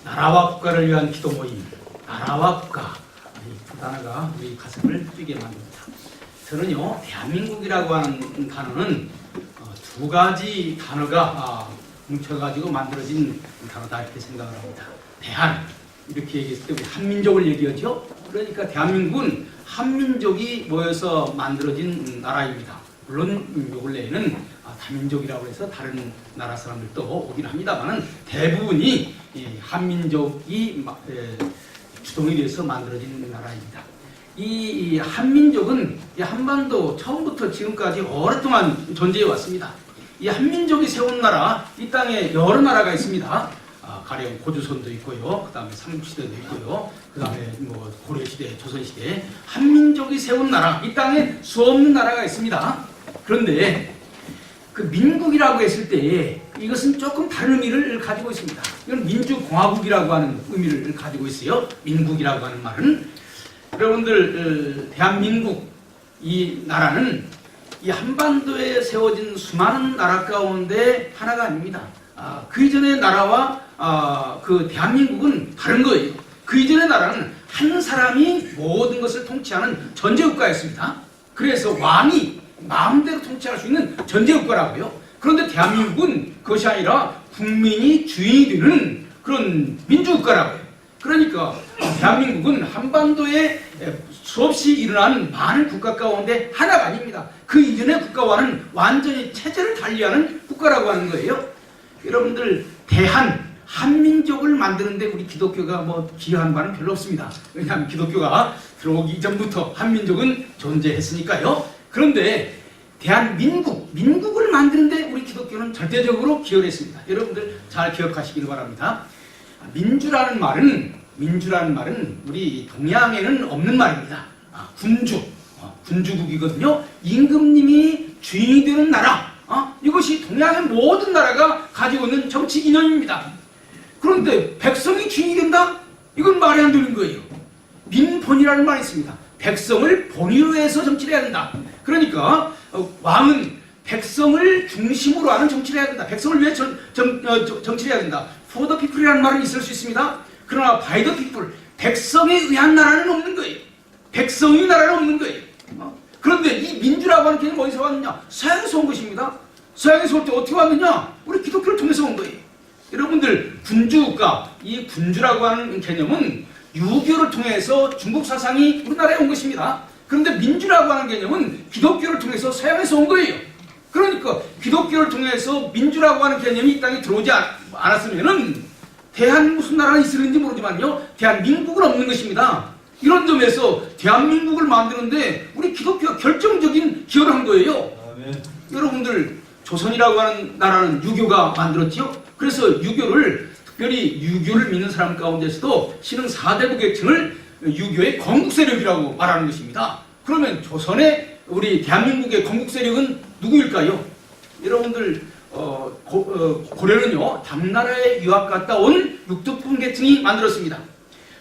나라와 국가를 위한 기도 모임, 나라와 국가. 이 단어가 우리 가슴을 뛰게 만듭니다. 저는요, 대한민국이라고 하는 단어는 두 가지 단어가 뭉쳐가지고 만들어진 단어다 이렇게 생각을 합니다. 대한, 이렇게 얘기했을 때 우리 한민족을 얘기하죠. 그러니까 대한민국은 한민족이 모여서 만들어진 나라입니다. 물론 요 근래에는 다민족이라고 해서 다른 나라 사람들도 오긴 합니다만 대부분이 한민족이 주동이 돼서 만들어진 나라입니다. 이 한민족은 이 한반도 처음부터 지금까지 오랫동안 존재해 왔습니다. 이 한민족이 세운 나라, 이 땅에 여러 나라가 있습니다. 가령 고조선도 있고요, 그 다음에 삼국시대도 있고요, 그 다음에 뭐 고려시대, 조선시대, 한민족이 세운 나라, 이 땅에 수없는 나라가 있습니다. 그런데 그 민국이라고 했을 때 이것은 조금 다른 의미를 가지고 있습니다. 이건 민주공화국이라고 하는 의미를 가지고 있어요. 민국이라고 하는 말은. 여러분들, 대한민국 이 나라는 이 한반도에 세워진 수많은 나라 가운데 하나가 아닙니다. 그 이전의 나라와 그 대한민국은 다른 거예요. 그 이전의 나라는 한 사람이 모든 것을 통치하는 전제국가였습니다. 그래서 왕이 마음대로 통치할 수 있는 전제국가라고요. 그런데 대한민국은 그것이 아니라 국민이 주인이 되는 그런 민주국가라고요. 그러니까 대한민국은 한반도에 수없이 일어나는 많은 국가 가운데 하나가 아닙니다. 그 이전의 국가와는 완전히 체제를 달리하는 국가라고 하는 거예요. 여러분들, 한민족을 만드는데 우리 기독교가 뭐 기여한 바는 별로 없습니다. 왜냐하면 기독교가 들어오기 이전부터 한민족은 존재했으니까요. 그런데 민국을 만드는데 우리 기독교는 절대적으로 기여를 했습니다. 여러분들 잘 기억하시길 바랍니다. 민주라는 말은 우리 동양에는 없는 말입니다. 군주국이거든요. 임금님이 주인이 되는 나라, 이것이 동양의 모든 나라가 가지고 있는 정치 이념입니다. 그런데 백성이 주인이 된다? 이건 말이 안 되는 거예요. 민본이라는 말이 있습니다. 백성을 본위로 해서 정치를 해야 된다. 그러니까 왕은 백성을 중심으로 하는 정치를 해야 된다. 백성을 위해 정치를 해야 된다. For the people이라는 말은 있을 수 있습니다. 그러나 by the people, 백성에 의한 나라는 없는 거예요. 백성의 나라는 없는 거예요. 그런데 이 민주라고 하는 개념은 어디서 왔느냐? 서양에서 온 것입니다. 서양에서 올 때 어떻게 왔느냐? 우리 기독교를 통해서 온 거예요. 여러분들, 군주국가, 이 군주라고 하는 개념은 유교를 통해서 중국 사상이 우리나라에 온 것입니다. 그런데 민주라고 하는 개념은 기독교를 통해서 서양에서 온 거예요. 그러니까 기독교를 통해서 민주라고 하는 개념이 이 땅에 들어오지 않았으면은 무슨 나라가 있었는지 모르지만요, 대한민국은 없는 것입니다. 이런 점에서 대한민국을 만드는데 우리 기독교가 결정적인 기여를 한 거예요. 아멘. 여러분들, 조선이라고 하는 나라는 유교가 만들었지요. 그래서 특별히 유교를 믿는 사람 가운데서도 신흥 4대부 계층을 유교의 건국 세력이라고 말하는 것입니다. 그러면 우리 대한민국의 건국 세력은 누구일까요? 여러분들, 고려는요, 당나라에 유학 갔다 온 육특분 계층이 만들었습니다.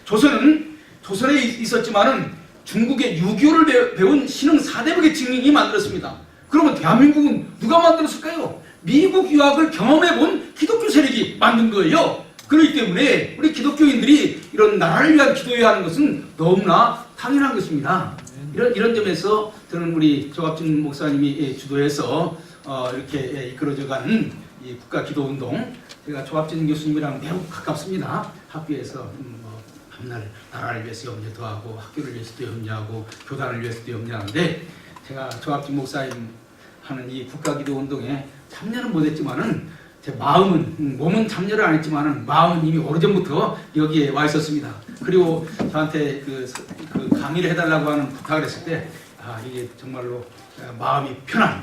조선에 있었지만은 중국의 유교를 배운 신흥 4대부 계층이 만들었습니다. 그러면 대한민국은 누가 만들었을까요? 미국 유학을 경험해본 기독교 세력이 만든 거예요. 그렇기 때문에 우리 기독교인들이 이런 나라를 위한 기도해야 하는 것은 너무나 당연한 것입니다. 이런 점에서 저는 우리 조갑진 목사님이 주도해서 이렇게 이끌어져가는 이 국가기도운동, 제가 조갑진 교수님이랑 매우 가깝습니다. 학교에서 밤날 나라를 위해서 염려도 하고 학교를 위해서도 염려하고 교단을 위해서도 염려하는데, 제가 조갑진 목사님 하는 이 국가기도운동에 참여는 못했지만은 제 몸은 참여를 안 했지만은 마음은 이미 오래전부터 여기에 와 있었습니다. 그리고 저한테 그 강의를 해달라고 하는 부탁을 했을 때 이게 정말로 마음이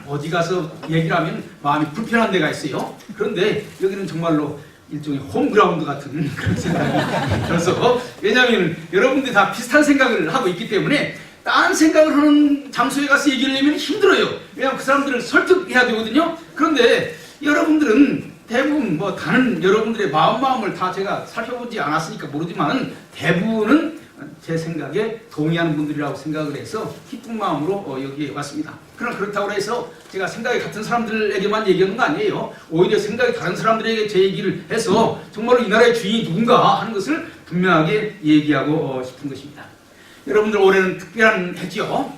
어디 가서 얘기를 하면 마음이 불편한 데가 있어요. 그런데 여기는 정말로 일종의 홈그라운드 같은 그런 생각이 들어서, 왜냐하면 여러분들이 다 비슷한 생각을 하고 있기 때문에 딴 생각을 하는 장소에 가서 얘기를 하면 힘들어요. 왜냐하면 그 사람들을 설득해야 되거든요. 그런데 여러분들은 대부분 다른 여러분들의 마음을 다 제가 살펴보지 않았으니까 모르지만 대부분은 제 생각에 동의하는 분들이라고 생각을 해서 기쁜 마음으로 여기에 왔습니다. 그럼 그렇다고 해서 제가 생각이 같은 사람들에게만 얘기하는 거 아니에요. 오히려 생각이 다른 사람들에게 제 얘기를 해서 정말로 이 나라의 주인이 누군가 하는 것을 분명하게 얘기하고 싶은 것입니다. 여러분들 올해는 특별한 해지요.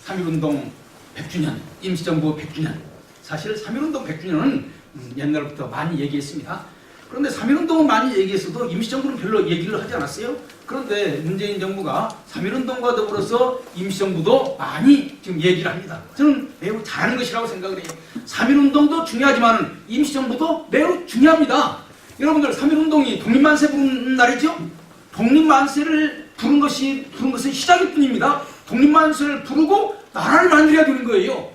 3.1운동 100주년, 임시정부 100주년. 사실 3.1운동 100주년은 옛날부터 많이 얘기했습니다. 그런데 3.1운동은 많이 얘기했어도 임시정부는 별로 얘기를 하지 않았어요. 그런데 문재인 정부가 3.1운동과 더불어서 임시정부도 많이 지금 얘기를 합니다. 저는 매우 잘하는 것이라고 생각을 해요. 3.1운동도 중요하지만 임시정부도 매우 중요합니다. 여러분들 3.1운동이 독립만세 부른 날이죠? 독립만세를 부른 것은 시작일 뿐입니다. 독립만세를 부르고 나라를 만들어야 되는 거예요.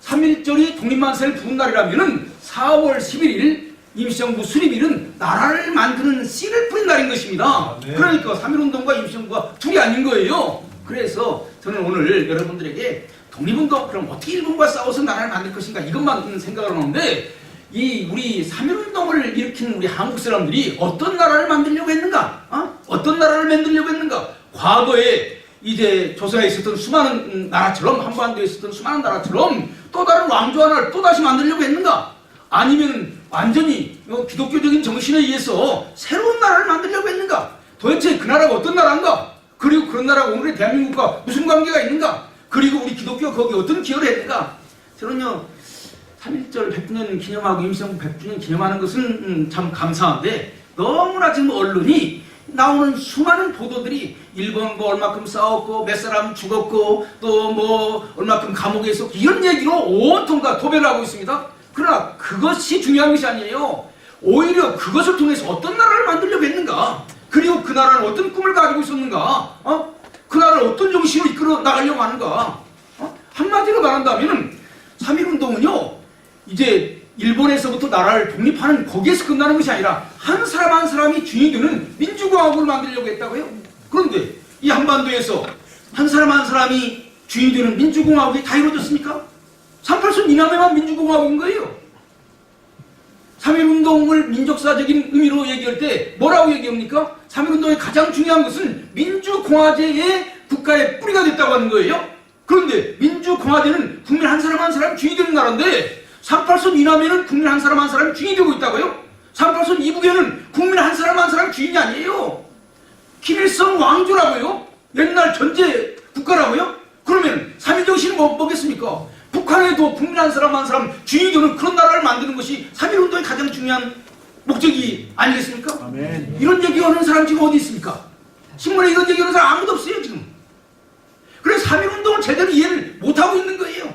3.1절이 독립만세를 부른 날이라면 4월 11일 임시정부 수립일은 나라를 만드는 씨를 뿌린 날인 것입니다. 네. 그러니까 3.1운동과 임시정부가 둘이 아닌 거예요. 그래서 저는 오늘 여러분들에게 독립운동, 그럼 어떻게 일본과 싸워서 나라를 만들 것인가 이것만 생각을 하는데, 이 우리 3.1운동을 일으킨 우리 한국 사람들이 어떤 나라를 만들려고 했는가? 어떤 나라를 만들려고 했는가? 과거에 이제 조선에 있었던 수많은 나라처럼, 한반도에 있었던 수많은 나라처럼 또 다른 왕조 하나를 또 다시 만들려고 했는가? 아니면 완전히 기독교적인 정신에 의해서 새로운 나라를 만들려고 했는가? 도대체 그 나라가 어떤 나라인가? 그리고 그런 나라가 오늘의 대한민국과 무슨 관계가 있는가? 그리고 우리 기독교가 거기 어떤 기여를 했는가? 저는요 3.1절 100주년 기념하고 임시정부 100주년 기념하는 것은 참 감사한데, 너무나 지금 언론이 나오는 수많은 보도들이 일본과 얼마큼 싸웠고 몇 사람 죽었고 또 뭐 얼마큼 감옥에 있었고 이런 얘기로 온통 다 도배를 하고 있습니다. 그러나 그것이 중요한 것이 아니에요. 오히려 그것을 통해서 어떤 나라를 만들려고 했는가, 그리고 그 나라는 어떤 꿈을 가지고 있었는가, 그 나라를 어떤 정신으로 이끌어 나가려고 하는가. 한마디로 말한다면 3.1운동은요 이제 일본에서부터 나라를 독립하는 거기에서 끝나는 것이 아니라 한 사람 한 사람이 주인이 되는 민주공화국을 만들려고 했다고요. 그런데 이 한반도에서 한 사람 한 사람이 주인이 되는 민주공화국이 다 이루어졌습니까? 3.8선 이남에만 민주공화국인 거예요. 3.1운동을 민족사적인 의미로 얘기할 때 뭐라고 얘기합니까? 3.1운동의 가장 중요한 것은 민주공화제의 국가의 뿌리가 됐다고 하는 거예요. 그런데 민주공화제는 국민 한 사람 한 사람 주인이 되는 나라인데 3.8선 이남에는 국민 한 사람 한 사람 주인이 되고 있다고요? 3.8선 이북에는 국민 한 사람 한 사람 주인이 아니에요. 김일성 왕조라고요? 옛날 전제 국가라고요? 그러면 3.1정신이 뭐겠습니까? 북한에도 국민 한 사람 한 사람 주인이 되는 그런 나라를 만드는 것이 3.1운동의 가장 중요한 목적이 아니겠습니까? 아멘. 이런 얘기하는 사람 지금 어디 있습니까? 신문에 이런 얘기하는 사람 아무도 없어요 지금. 그래서 3.1운동을 제대로 이해를 못하고 있는 거예요.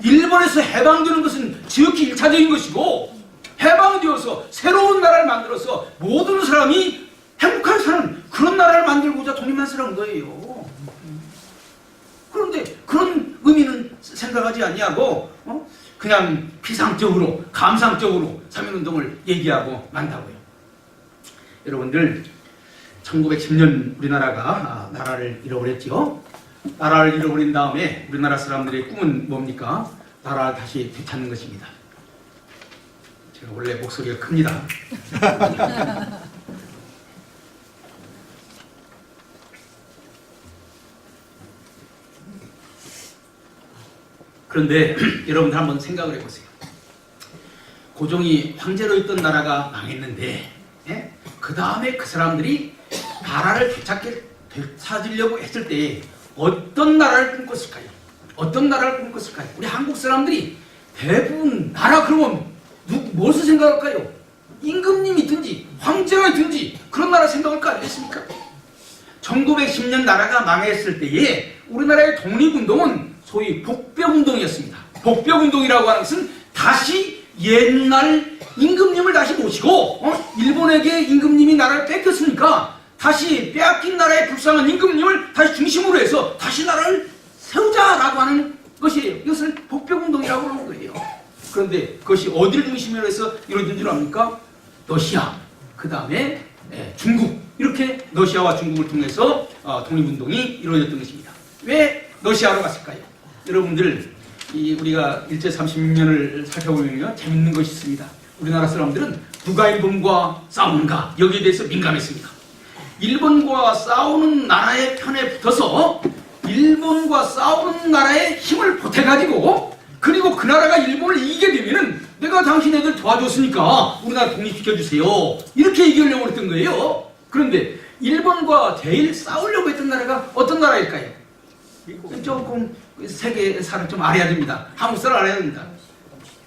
일본에서 해방되는 것은 지극히 1차적인 것이고, 해방되어서 새로운 나라를 만들어서 모든 사람이 행복한 사는 그런 나라를 만들고자 독립만세라는 거예요. 그런데 그런 의미는 생각하지 아니하고 그냥 피상적으로 감상적으로 3.1운동을 얘기하고 만다고요. 여러분들 1910년 우리나라가 나라를 잃어버렸지요. 나라를 잃어버린 다음에 우리나라 사람들의 꿈은 뭡니까? 나라를 다시 되찾는 것입니다. 제가 원래 목소리가 큽니다. 그런데 여러분들 한번 생각을 해보세요. 고종이 황제로 있던 나라가 망했는데 그 다음에 그 사람들이 나라를 되찾으려고 했을 때 어떤 나라를 꿈꿨을까요? 어떤 나라를 꿈꿨을까요? 우리 한국 사람들이 대부분 나라 그러면 무엇을 생각할까요? 임금님이 있든지 황제가 있든지 그런 나라 생각할 거 아니겠습니까? 1910년 나라가 망했을 때에 우리나라의 독립운동은 소위 복벽운동이었습니다. 복벽운동이라고 하는 것은 다시 옛날 임금님을 다시 모시고 일본에게 임금님이 나라를 뺏겼으니까 다시 빼앗긴 나라의 불쌍한 임금님을 다시 중심으로 해서 다시 나라를 세우자라고 하는 것이에요. 이것을 복벽운동이라고 하는 거예요. 그런데 그것이 어디를 중심으로 해서 이루어진 줄 압니까? 러시아, 그 다음에 중국, 이렇게 러시아와 중국을 통해서 독립운동이 이루어졌던 것입니다. 왜 러시아로 갔을까요? 여러분들 우리가 일제 36년을 살펴보면 재밌는 것이 있습니다. 우리나라 사람들은 누가 일본과 싸우는가 여기에 대해서 민감했습니다. 일본과 싸우는 나라의 편에 붙어서 일본과 싸우는 나라에 힘을 보태가지고, 그리고 그 나라가 일본을 이기게 되면은 내가 당신애들 도와줬으니까 우리나라 독립시켜주세요, 이렇게 얘기하려고 했던 거예요. 그런데 일본과 제일 싸우려고 했던 나라가 어떤 나라일까요? 조금 세계사를 좀 알아야 됩니다. 한국사를 알아야 됩니다.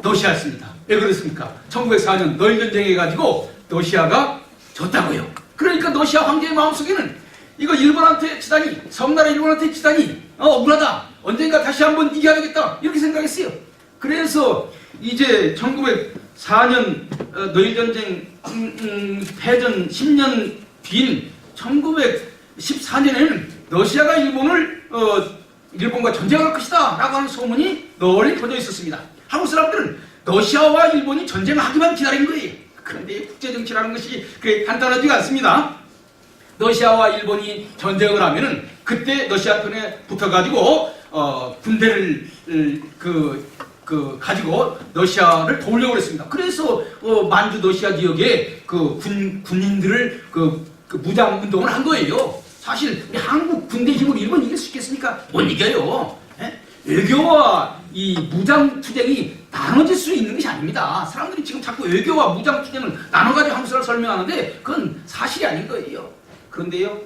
러시아였습니다. 왜 그렇습니까? 1904년 노일 전쟁 해가지고 러시아가 졌다고요. 그러니까 러시아 황제의 마음속에는 이거 일본한테 치다니, 섬나라 일본한테 치다니 억울하다, 언젠가 다시 한번 이겨야 되겠다, 이렇게 생각했어요. 그래서 이제 1904년 노일 전쟁 패전 10년 뒤인 1914년에는 러시아가 일본과 전쟁할 것이다 라고 하는 소문이 널리 퍼져 있었습니다. 한국 사람들은 러시아와 일본이 전쟁을 하기만 기다린 거예요. 그런데 국제정치라는 것이 그렇게 간단하지가 않습니다. 러시아와 일본이 전쟁을 하면은 그때 러시아 편에 붙어가지고 군대를 가지고 러시아를 도우려고 했습니다. 그래서 만주 러시아 지역에 군인들을 무장 운동을 한 거예요. 사실 우리 한국 군대 힘으로 일본 이길 수 있겠습니까? 못 이겨요. 외교와 이 무장 투쟁이 나눠질 수 있는 것이 아닙니다. 사람들이 지금 자꾸 외교와 무장 투쟁을 나눠가지고 한국 사람을 설명하는데 그건 사실이 아닌 거예요. 그런데요,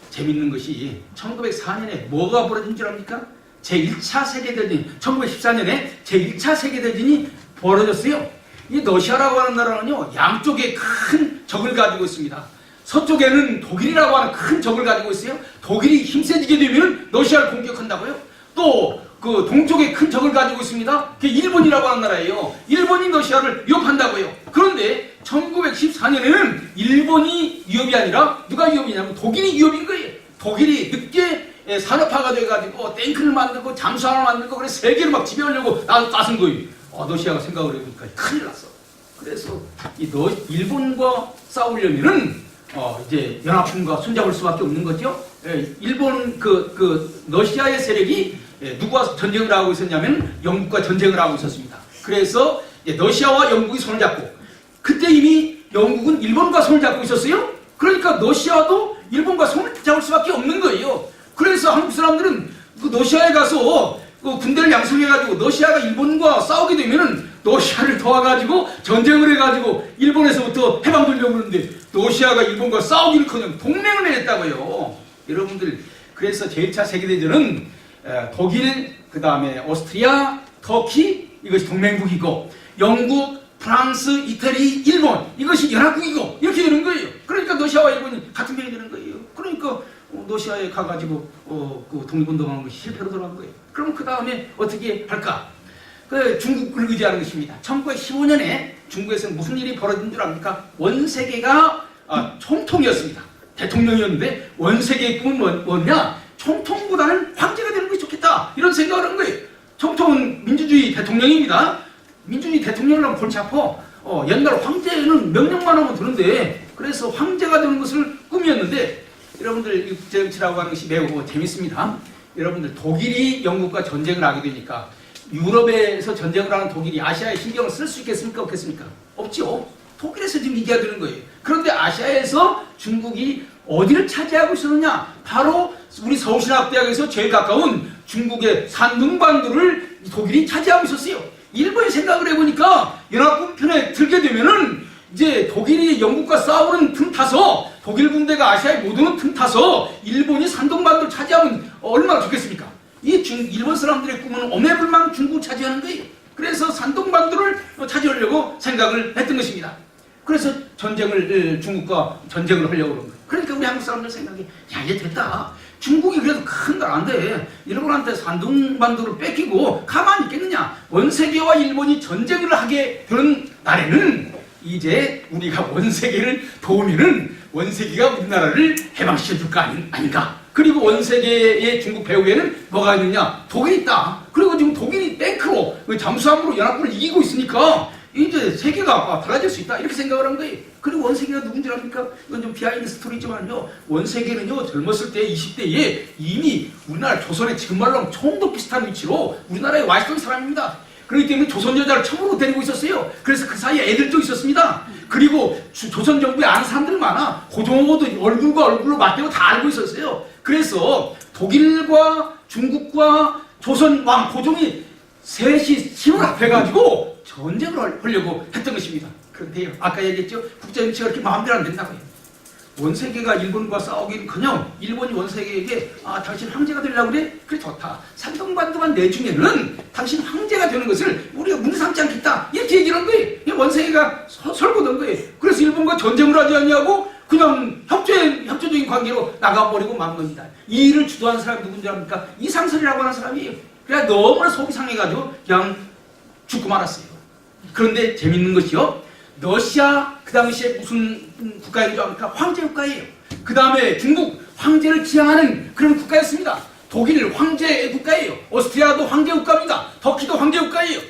재밌는 것이 1904년에 뭐가 벌어진 줄 압니까? 제1차 세계대전, 1914년에 제1차 세계대전이 벌어졌어요. 이 러시아라고 하는 나라는요, 양쪽에 큰 적을 가지고 있습니다. 서쪽에는 독일이라고 하는 큰 적을 가지고 있어요. 독일이 힘세지게 되면 러시아를 공격한다고요. 또 그 동쪽에 큰 적을 가지고 있습니다. 그게 일본이라고 하는 나라예요. 일본이 러시아를 위협한다고요. 그런데 1914년에는 일본이 위협이 아니라 누가 위협이냐면 독일이 위협인 거예요. 독일이 늦게 산업화가 돼가지고 탱크를 만들고 잠수함을 만들고 그래서 세계를 막 지배하려고 나선 거예요. 러시아가 생각을 해보니까 큰일 났어. 그래서 일본과 싸우려면은 이제 연합군과 손잡을 수밖에 없는 거죠. 일본 러시아의 세력이 누구와 전쟁을 하고 있었냐면 영국과 전쟁을 하고 있었습니다. 그래서 러시아와 영국이 손을 잡고, 그때 이미 영국은 일본과 손을 잡고 있었어요. 그러니까 러시아도 일본과 손을 잡을 수밖에 없는 거예요. 그래서 한국 사람들은 러시아에 가서 군대를 양성해가지고 러시아가 일본과 싸우게 되면은 러시아를 도와가지고 전쟁을 해가지고 일본에서부터 해방되려고 하는데 러시아가 일본과 싸우기는커녕 동맹을 맺었다고요. 여러분들, 그래서 제1차 세계대전은 독일, 그 다음에 오스트리아, 터키, 이것이 동맹국이고, 영국, 프랑스, 이태리, 일본, 이것이 연합국이고, 이렇게 되는 거예요. 그러니까 러시아와 일본이 같은 편이 되는 거예요. 그러니까 러시아에 가가지고 독립운동하는 것이 실패로 돌아간 거예요. 그럼 그 다음에 어떻게 할까? 중국을 의지하는 것입니다. 1915년에 중국에서는 무슨 일이 벌어진 줄 압니까? 원세계가 총통이었습니다. 대통령이었는데 원세계의 꿈은 뭐냐? 총통보다는 황제가 되는 것이 좋겠다, 이런 생각을 한 거예요. 총통은 민주주의 대통령입니다. 민주주의 대통령을 하면 골치 아파. 옛날 황제는 명령만 하면 되는데, 그래서 황제가 되는 것을 꿈이었는데, 여러분들 국제정치라고 하는 것이 매우 재밌습니다. 여러분들, 독일이 영국과 전쟁을 하게 되니까 유럽에서 전쟁을 하는 독일이 아시아에 신경을 쓸 수 있겠습니까? 없겠습니까? 없죠. 독일에서 지금 이겨야 되는 거예요. 그런데 아시아에서 중국이 어디를 차지하고 있었느냐? 바로 우리 서울신학대학에서 제일 가까운 중국의 산둥반도를 독일이 차지하고 있었어요. 일본이 생각을 해보니까 연합군 편에 들게 되면은 이제 독일이 영국과 싸우는 틈 타서, 독일 군대가 아시아에 못 오는 틈 타서 일본이 산둥반도를 차지하면 얼마나 좋겠습니까? 일본 사람들의 꿈은 오매불망 중국을 차지하는 거예요. 그래서 산둥반도를 차지하려고 생각을 했던 것입니다. 그래서 중국과 전쟁을 하려고 그런 거예요. 그러니까 우리 한국 사람들 생각이, 야, 이제 됐다. 중국이 그래도 큰 나라인데 일본한테 산둥반도를 뺏기고 가만히 있겠느냐. 원세계와 일본이 전쟁을 하게 되는 날에는 이제 우리가 원세계를 도우면은 원세계가 우리나라를 해방시켜줄 거 아닌가. 그리고 원세계의 중국 배후에는 뭐가 있느냐? 독일이 있다. 그리고 지금 독일이 탱크로, 잠수함으로 연합군을 이기고 있으니까 이제 세계가 달라질 수 있다, 이렇게 생각을 한 거예요. 그리고 원세계가 누군지 압니까? 이건 좀 비하인드 스토리지만요, 원세계는요, 젊었을 때 20대에 이미 우리나라 조선의 지금 말로 하면 총독 비슷한 위치로 우리나라에 와 있던 사람입니다. 그렇기 때문에 조선 여자를 처음으로 데리고 있었어요. 그래서 그 사이에 애들도 있었습니다. 그리고 조선 정부에 아는 사람들 많아. 고종호도 얼굴과 얼굴로 맞대고 다 알고 있었어요. 그래서 독일과 중국과 조선 왕 고종이 셋이 힘을 합해가지고 전쟁을 하려고 했던 것입니다. 그런데요, 아까 얘기했죠. 국제정치가 그렇게 마음대로 안 된다고요. 원세계가 일본과 싸우기는커녕 일본이 원세계에게 당신 황제가 되려고 그래? 그래 좋다. 산동반도만 내중에는 당신 황제가 되는 것을 우리가 문제 삼지 않겠다. 이렇게 얘기하는 거예요. 원세계가 설고던 거예요. 그래서 일본과 전쟁을 하지 않냐고 그냥 협조적인 관계로 나가버리고 만 겁니다. 이 일을 주도한 사람이 누군지 압니까? 이상설이라고 하는 사람이에요. 그래야 너무나 속이 상해가지고 그냥 죽고 말았어요. 그런데 재밌는 것이요. 러시아 그 당시에 무슨 국가이기도 합니까? 황제 국가예요. 그 다음에 중국 황제를 지향하는 그런 국가였습니다. 독일 황제 국가예요. 오스트리아도 황제 국가입니다. 터키도 황제 국가예요.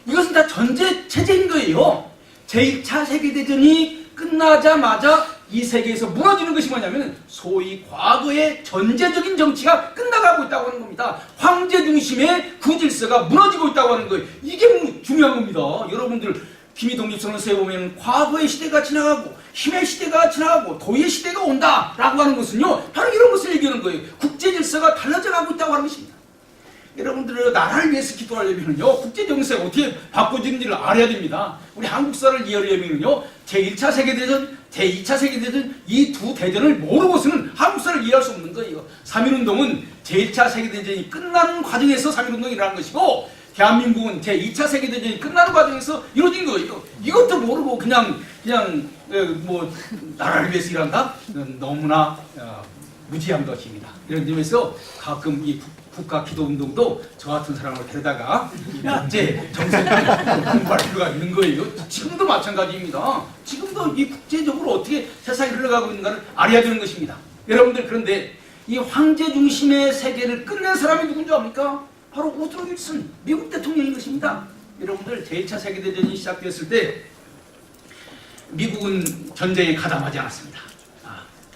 이것은 다 전제 체제인 거예요. 제1차 세계대전이 끝나자마자 이 세계에서 무너지는 것이 뭐냐면 소위 과거의 전제적인 정치가 끝나가고 있다고 하는 겁니다. 황제 중심의 구질서가 무너지고 있다고 하는 거예요. 이게 중요한 겁니다. 여러분들 김희독립선언서에 보면 과거의 시대가 지나가고 힘의 시대가 지나가고 도의 시대가 온다라고 하는 것은요, 바로 이런 것을 얘기하는 거예요. 국제질서가 달라져 가고 있다고 하는 것입니다. 여러분들 나라를 위해서 기도하려면요, 국제정세가 어떻게 바꿔지는지를 알아야 됩니다. 우리 한국사를 이해하려면요, 제1차 세계대전, 제2차 세계대전 이 두 대전을 모르고서는 한국사를 이해할 수 없는 거예요. 3.1운동은 제1차 세계대전이 끝난 과정에서 3.1운동이 일어난 것이고 대한민국은 제2차 세계대전이 끝나는 과정에서 이루어진 거예요. 이것도 모르고 그냥 뭐 나라를 위해서 일한다? 너무나 무지한 것입니다. 이런 점에서 가끔 이 국가 기도 운동도 저 같은 사람을 데려다가 국제 정세를 공부할 필요가 있는 거예요. 지금도 마찬가지입니다. 지금도 이 국제적으로 어떻게 세상이 흘러가고 있는가를 알아야 되는 것입니다. 여러분들, 그런데 이 황제 중심의 세계를 끝낸 사람이 누군지 압니까? 바로 우드로 윌슨 미국 대통령인 것입니다. 여러분들, 제1차 세계대전이 시작되었을 때 미국은 전쟁에 가담하지 않았습니다.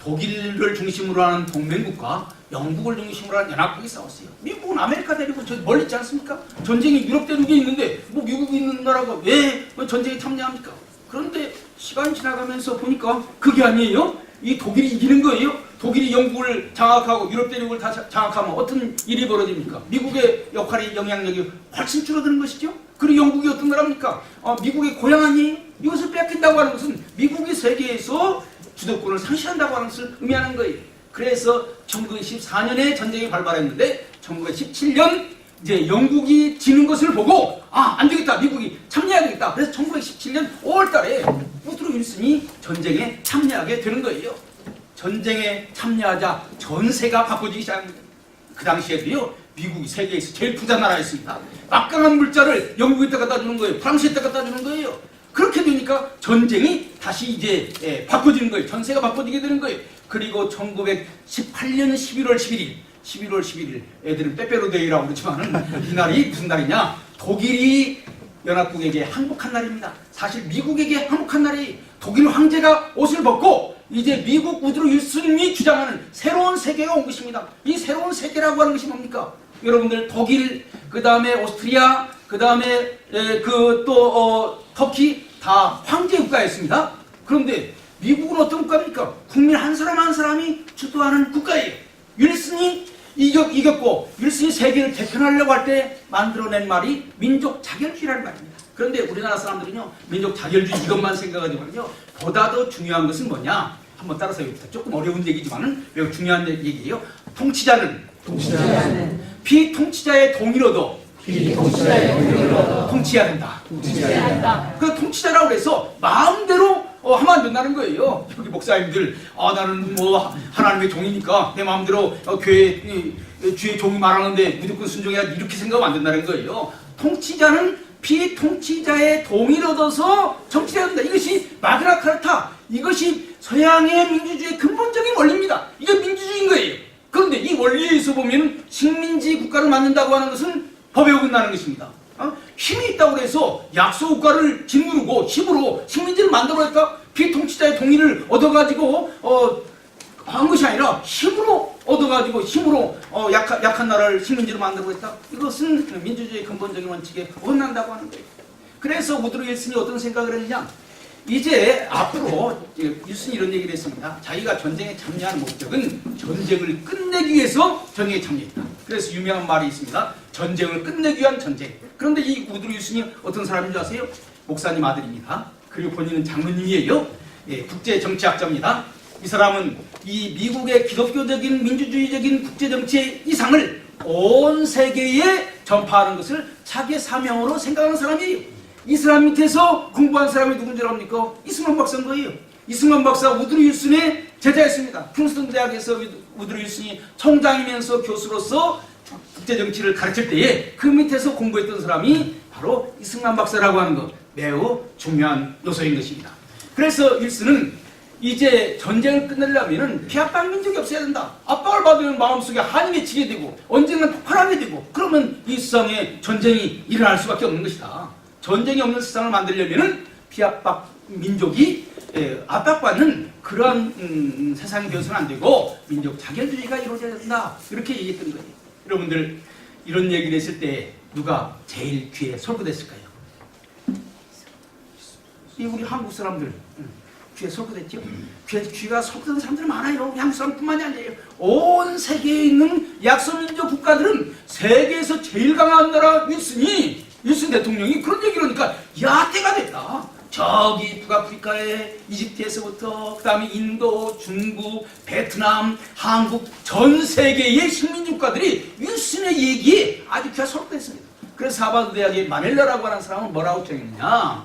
독일을 중심으로 하는 동맹국과 영국을 중심으로 하는 연합국이 싸웠어요. 미국은 아메리카 대륙은 저 멀리 있지 않습니까? 전쟁이 유럽 대륙에 있는데 뭐 미국이 있는 나라가 왜 전쟁에 참여합니까? 그런데 시간이 지나가면서 보니까 그게 아니에요. 이 독일이 이기는 거예요. 독일이 영국을 장악하고 유럽 대륙을 다 장악하면 어떤 일이 벌어집니까? 미국의 역할이, 영향력이 훨씬 줄어드는 것이죠. 그리고 영국이 어떤 나라입니까? 미국의 고향 아니에요? 이것을 뺏긴다고 하는 것은 미국이 세계에서 주도권을 상실한다고 하는 것을 의미하는 거예요. 그래서 1914년에 전쟁이 발발했는데 1917년 이제 영국이 지는 것을 보고 안 되겠다, 미국이 참여해야 되겠다. 그래서 1917년 5월달에 우드로 윌슨이 전쟁에 참여하게 되는 거예요. 전쟁에 참여하자 전세가 바꿔지기 시작합니다. 그 당시에도요, 미국이 세계에서 제일 부자 나라였습니다. 막강한 물자를 영국에다 갖다 주는 거예요. 프랑스에다 갖다 주는 거예요. 그렇게 되니까 전쟁이 다시 이제 바꿔지는 거예요. 전세가 바꿔지게 되는 거예요. 그리고 1918년 11월 11일, 애들은 빼빼로데이라고 그러지만은 이 날이 무슨 날이냐? 독일이 연합국에게 항복한 날입니다. 사실 미국에게 항복한 날이 독일 황제가 옷을 벗고 이제 미국 우드로 윌슨이 주장하는 새로운 세계가 온 것입니다. 이 새로운 세계라고 하는 것이 뭡니까? 여러분들, 독일, 그 다음에 오스트리아, 그 다음에 터키 다 황제 국가였습니다. 그런데 미국은 어떤 국가입니까? 국민 한 사람 한 사람이 주도하는 국가예요. 윌슨이 이겼고 윌슨이 세계를 대표하려고 할 때 만들어낸 말이 민족 자결주의라는 말입니다. 그런데 우리나라 사람들은요, 민족 자결주의 이것만 생각하지만요, 보다 더 중요한 것은 뭐냐? 한번 따라서 해봅시다. 조금 어려운 얘기지만은 매우 중요한 얘기예요. 통치자는 피통치자의 동의를 얻어 통치해야 된다. 그 통치자라고 해서 마음대로 하면 안 된다는 거예요. 여기 목사님들, 나는 뭐 하나님의 종이니까 내 마음대로 교회 주의 종이 말하는데 무조건 순종해야, 이렇게 생각하면 안 된다는 거예요. 통치자는 피통치자의 동의를 얻어서 정치해야 된다. 이것이 마그나 카타, 이것이 서양의 민주주의의 근본적인 원리입니다. 이게 민주주의인 거예요. 그런데 이 원리에서 보면 식민지 국가를 만든다고 하는 것은 법에 어긋나는 것입니다. 힘이 있다고 해서 약소국가를 짓누르고 힘으로 식민지를 만들어냈다? 피통치자의 동의를 얻어가지고 한 것이 아니라 힘으로 얻어가지고 힘으로 약한 나라를 식민지로 만들어냈다? 이것은 민주주의의 근본적인 원칙에 어긋난다고 하는 거예요. 그래서 우드로 윌슨이 어떤 생각을 했느냐? 이제 앞으로 윌슨이 이런 얘기를 했습니다. 자기가 전쟁에 참여하는 목적은 전쟁을 끝내기 위해서 전쟁에 참여했다. 그래서 유명한 말이 있습니다. 전쟁을 끝내기 위한 전쟁. 그런데 이 우드로 윌슨이 어떤 사람인 줄 아세요? 목사님 아들입니다. 그리고 본인은 장로님이에요. 예, 국제정치학자입니다. 이 사람은 이 미국의 기독교적인 민주주의적인 국제정치의 이상을 온 세계에 전파하는 것을 자기의 사명으로 생각하는 사람이에요. 이 사람 밑에서 공부한 사람이 누군지 압니까? 이승만 박사인 거예요. 이승만 박사 우드로 윌슨의 제자였습니다. 킹스턴 대학에서 우드로 윌슨이 총장이면서 교수로서 국제정치를 가르칠 때에 그 밑에서 공부했던 사람이 바로 이승만 박사라고 하는 것, 매우 중요한 요소인 것입니다. 그래서 윌슨은 이제 전쟁을 끝내려면 피압방 민족이 없어야 된다. 압박을 받으면 마음속에 한이 맺히게 되고 언젠간 폭발하게 되고 그러면 이 세상에 전쟁이 일어날 수밖에 없는 것이다. 전쟁이 없는 세상을 만들려면 피압박 민족이 압박받는 그러한 세상이 되어서는 안 되고 민족 자결주의가 이루어져야 된다. 이렇게 얘기했던 거예요. 여러분들 이런 얘기를 했을 때 누가 제일 귀에 솔깃했을까요? 이 우리 한국 사람들 귀에 솔깃했죠? 귀가 솔깃한 사람들 많아요. 한국 사람뿐만이 아니에요. 온 세계에 있는 약소민족 국가들은 세계에서 제일 강한 나라 윌슨 대통령이 그런 얘기를 하니까 야 때가 됐다. 저기 북아프리카에 이집트에서부터 그 다음에 인도, 중국, 베트남, 한국 전 세계의 식민국가들이 윌슨의 얘기에 아주 귀가 솔깃했습니다. 그래서 하버드 대학의 마넬라라고 하는 사람은 뭐라고 정했느냐?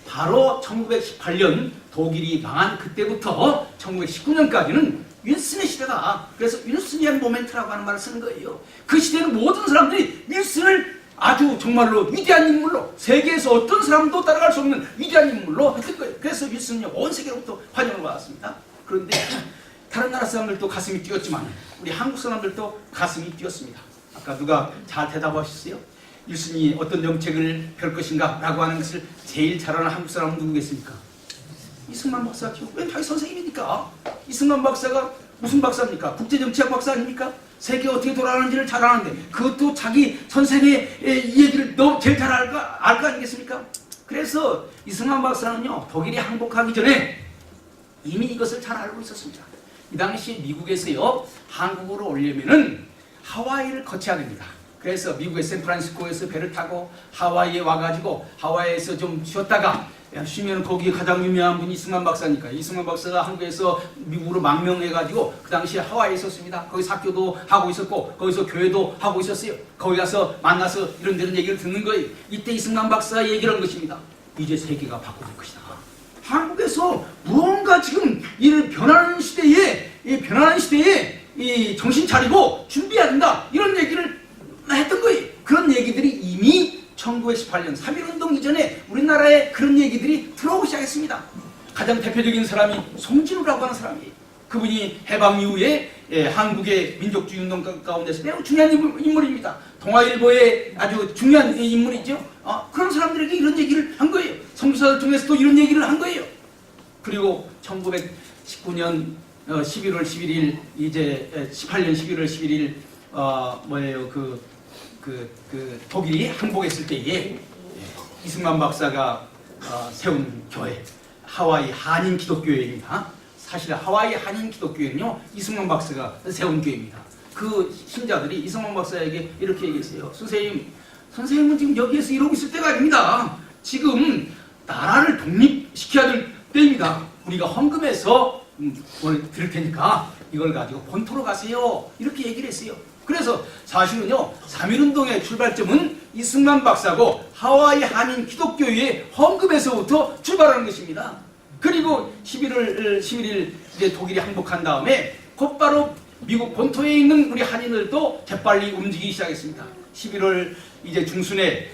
바로 1918년 독일이 망한 그때부터 1919년까지는 윌슨의 시대다. 그래서 윌슨이한 모멘트라고 하는 말을 쓰는 거예요. 그 시대는 모든 사람들이 윌슨을 아주 정말로 위대한 인물로 세계에서 어떤 사람도 따라갈 수 없는 위대한 인물로 했던 거예요. 그래서 윌슨은 온 세계로부터 환영을 받았습니다. 그런데 다른 나라 사람들도 가슴이 뛰었지만 우리 한국 사람들도 가슴이 뛰었습니다. 아까 누가 잘 대답하셨어요? 윌슨이 어떤 정책을 펼 것인가 라고 하는 것을 제일 잘 아는 한국 사람은 누구겠습니까? 이승만 박사죠. 왜 자기 선생님이니까. 이승만 박사가 무슨 박사입니까? 국제정치학 박사 아닙니까? 세계 어떻게 돌아가는지를 잘 아는데 그것도 자기 선생의 이 얘기를 너 제일 잘 알 거 아니겠습니까? 그래서 이승만 박사는요 독일이 항복하기 전에 이미 이것을 잘 알고 있었습니다. 이 당시 미국에서요 한국으로 오려면은 하와이를 거쳐야 됩니다. 그래서 미국의 샌프란시스코에서 배를 타고 하와이에 와가지고 하와이에서 좀 쉬었다가 쉬면 거기 가장 유명한 분이 이승만 박사니까 이승만 박사가 한국에서 미국으로 망명해가지고 그 당시에 하와이에 있었습니다. 거기서 학교도 하고 있었고 거기서 교회도 하고 있었어요. 거기 가서 만나서 이런저런 얘기를 듣는 거예요. 이때 이승만 박사가 얘기를 한 것입니다. 이제 세계가 바꿔줄 것이다. 한국에서 무언가 지금 이 변하는 시대에 이 정신 차리고 준비해야 된다. 이런 얘기를 했던 거예요. 그런 얘기들이 이미 1918년 3.1운동 이전에 우리나라에 그런 얘기들이 들어오기 시작했습니다. 가장 대표적인 사람이 송진우라고 하는 사람이에요. 그분이 해방 이후에 한국의 민족주의 운동 가운데서 매우 중요한 인물입니다. 동아일보의 아주 중요한 인물이죠. 그런 사람들에게 이런 얘기를 한 거예요. 선교사들 중에서도 이런 얘기를 한 거예요. 그리고 1919년 11월 11일 이제 18년 11월 11일 독일이 항복했을 때에 이승만 박사가 세운 교회 하와이 한인 기독교회입니다. 사실 하와이 한인 기독교회는요 이승만 박사가 세운 교회입니다. 그 신자들이 이승만 박사에게 이렇게 얘기했어요. 선생님은 지금 여기에서 이러고 있을 때가 아닙니다. 지금 나라를 독립시켜야 될 때입니다. 우리가 헌금해서 드릴 테니까 이걸 가지고 본토로 가세요. 이렇게 얘기를 했어요. 그래서 사실은요 3.1운동의 출발점은 이승만 박사고 하와이 한인 기독교회의 헌금에서부터 출발하는 것입니다. 그리고 11월 11일 이제 독일이 항복한 다음에 곧바로 미국 본토에 있는 우리 한인들도 재빨리 움직이기 시작했습니다. 11월 이제 중순에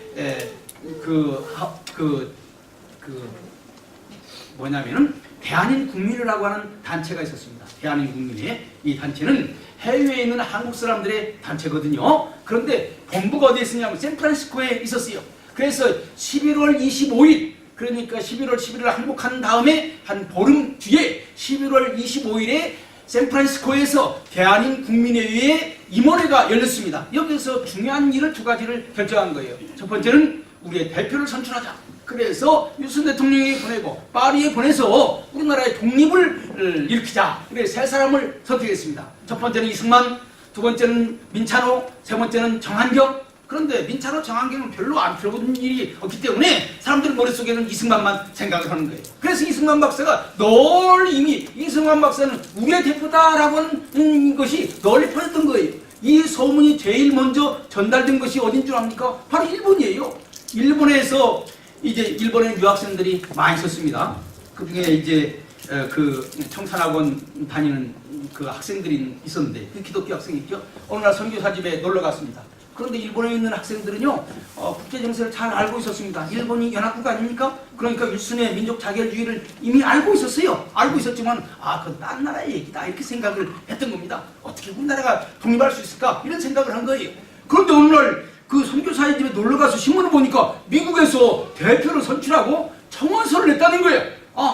대한인 국민이라고 하는 단체가 있었습니다. 대한인 국민회 이 단체는 해외에 있는 한국 사람들의 단체거든요. 그런데 본부가 어디에 있었냐면 샌프란시스코에 있었어요. 그래서 11월 25일 그러니까 11월 11일 항복한 다음에 한 보름 뒤에 11월 25일에 샌프란시스코에서 대한인 국민회의의 임원회가 열렸습니다. 여기서 중요한 일을 두 가지를 결정한 거예요. 첫 번째는 우리의 대표를 선출하자. 그래서 윌슨 대통령이 보내고 파리에 보내서 우리나라의 독립을 일으키자. 그래서 세 사람을 선택했습니다. 첫 번째는 이승만, 두 번째는 민찬호, 세 번째는 정한경. 그런데 민찬호, 정한경은 별로 안 필요한 일이 없기 때문에 사람들 머릿속에는 이승만만 생각을 하는 거예요. 그래서 이승만 박사가 널리 이미 이승만 박사는 우리의 대표다라고 하는 것이 널리 퍼졌던 거예요. 이 소문이 제일 먼저 전달된 것이 어딘 줄 압니까? 바로 일본이에요. 일본에서 이제 일본에 유학생들이 많이 있었습니다. 그 중에 이제 그 청산학원 다니는 그 학생들이 있었는데 그 기독교 학생이죠. 어느 날 선교사 집에 놀러 갔습니다. 그런데 일본에 있는 학생들은요 국제 정세를 잘 알고 있었습니다. 일본이 연합국 아닙니까? 그러니까 윌슨의 민족 자결주의를 이미 알고 있었어요. 알고 있었지만 그건 딴 나라의 얘기다 이렇게 생각을 했던 겁니다. 어떻게 우리나라가 독립할 수 있을까 이런 생각을 한 거예요. 그런데 어느 날 그 선교사의 집에 놀러 가서 신문을 보니까 미국에서 대표를 선출하고 청원서를 냈다는 거예요.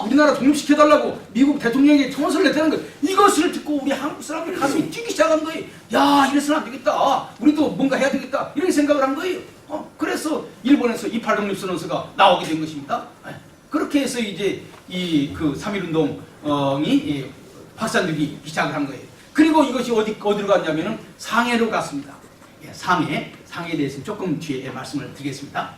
우리나라 독립시켜달라고 미국 대통령에게 청원서를 냈다는 거예요. 이것을 듣고 우리 한국 사람들 가슴이 뛰기 시작한 거예요. 야, 이래서는 안 되겠다. 우리도 뭔가 해야 되겠다. 이렇게 생각을 한 거예요. 그래서 일본에서 28 독립선언서가 나오게 된 것입니다. 그렇게 해서 이제 이 그 3.1운동이 확산되기 시작을 한 거예요. 그리고 이것이 어디로 갔냐면은 상해로 갔습니다. 상해에 대해서는 조금 뒤에 말씀을 드리겠습니다.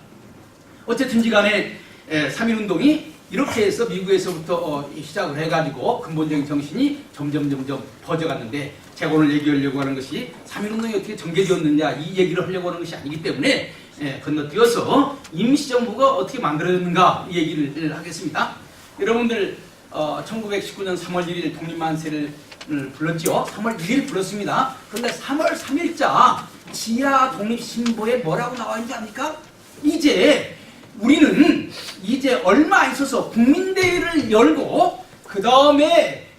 어쨌든지 간에 3.1운동이 이렇게 해서 미국에서부터 시작을 해가지고 근본적인 정신이 점점 퍼져갔는데 제가 오늘 얘기하려고 하는 것이 3.1운동이 어떻게 전개되었느냐 이 얘기를 하려고 하는 것이 아니기 때문에 건너뛰어서 임시정부가 어떻게 만들어졌는가 이 얘기를 하겠습니다. 여러분들 1919년 3월 1일 독립만세를 불렀지요. 3월 1일 불렀습니다. 그런데 3월 3일자 지하 독립신보에 뭐라고 나와 있는지 압니까? 우리는 이제 얼마 안 있어서 국민대회를 열고 그 다음에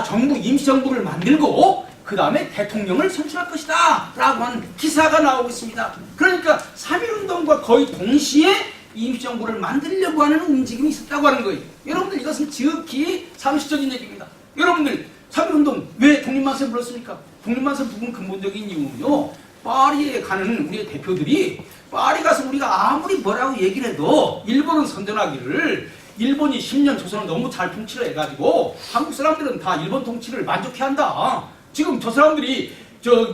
정부 임시정부를 만들고 그 다음에 대통령을 선출할 것이다 라고 하는 기사가 나오고 있습니다. 그러니까 3.1운동과 거의 동시에 임시정부를 만들려고 하는 움직임이 있었다고 하는 거예요. 여러분들 이것은 지극히 상식적인 얘기입니다. 여러분들 3.1운동 왜 독립만세 불렀습니까? 독립만세 부른 근본적인 이유는요. 파리에 가는 우리의 대표들이 파리 가서 우리가 아무리 뭐라고 얘기를 해도 일본은 선전하기를 일본이 10년 조선을 너무 잘 통치를 해가지고 한국 사람들은 다 일본 통치를 만족해한다. 지금 저 사람들이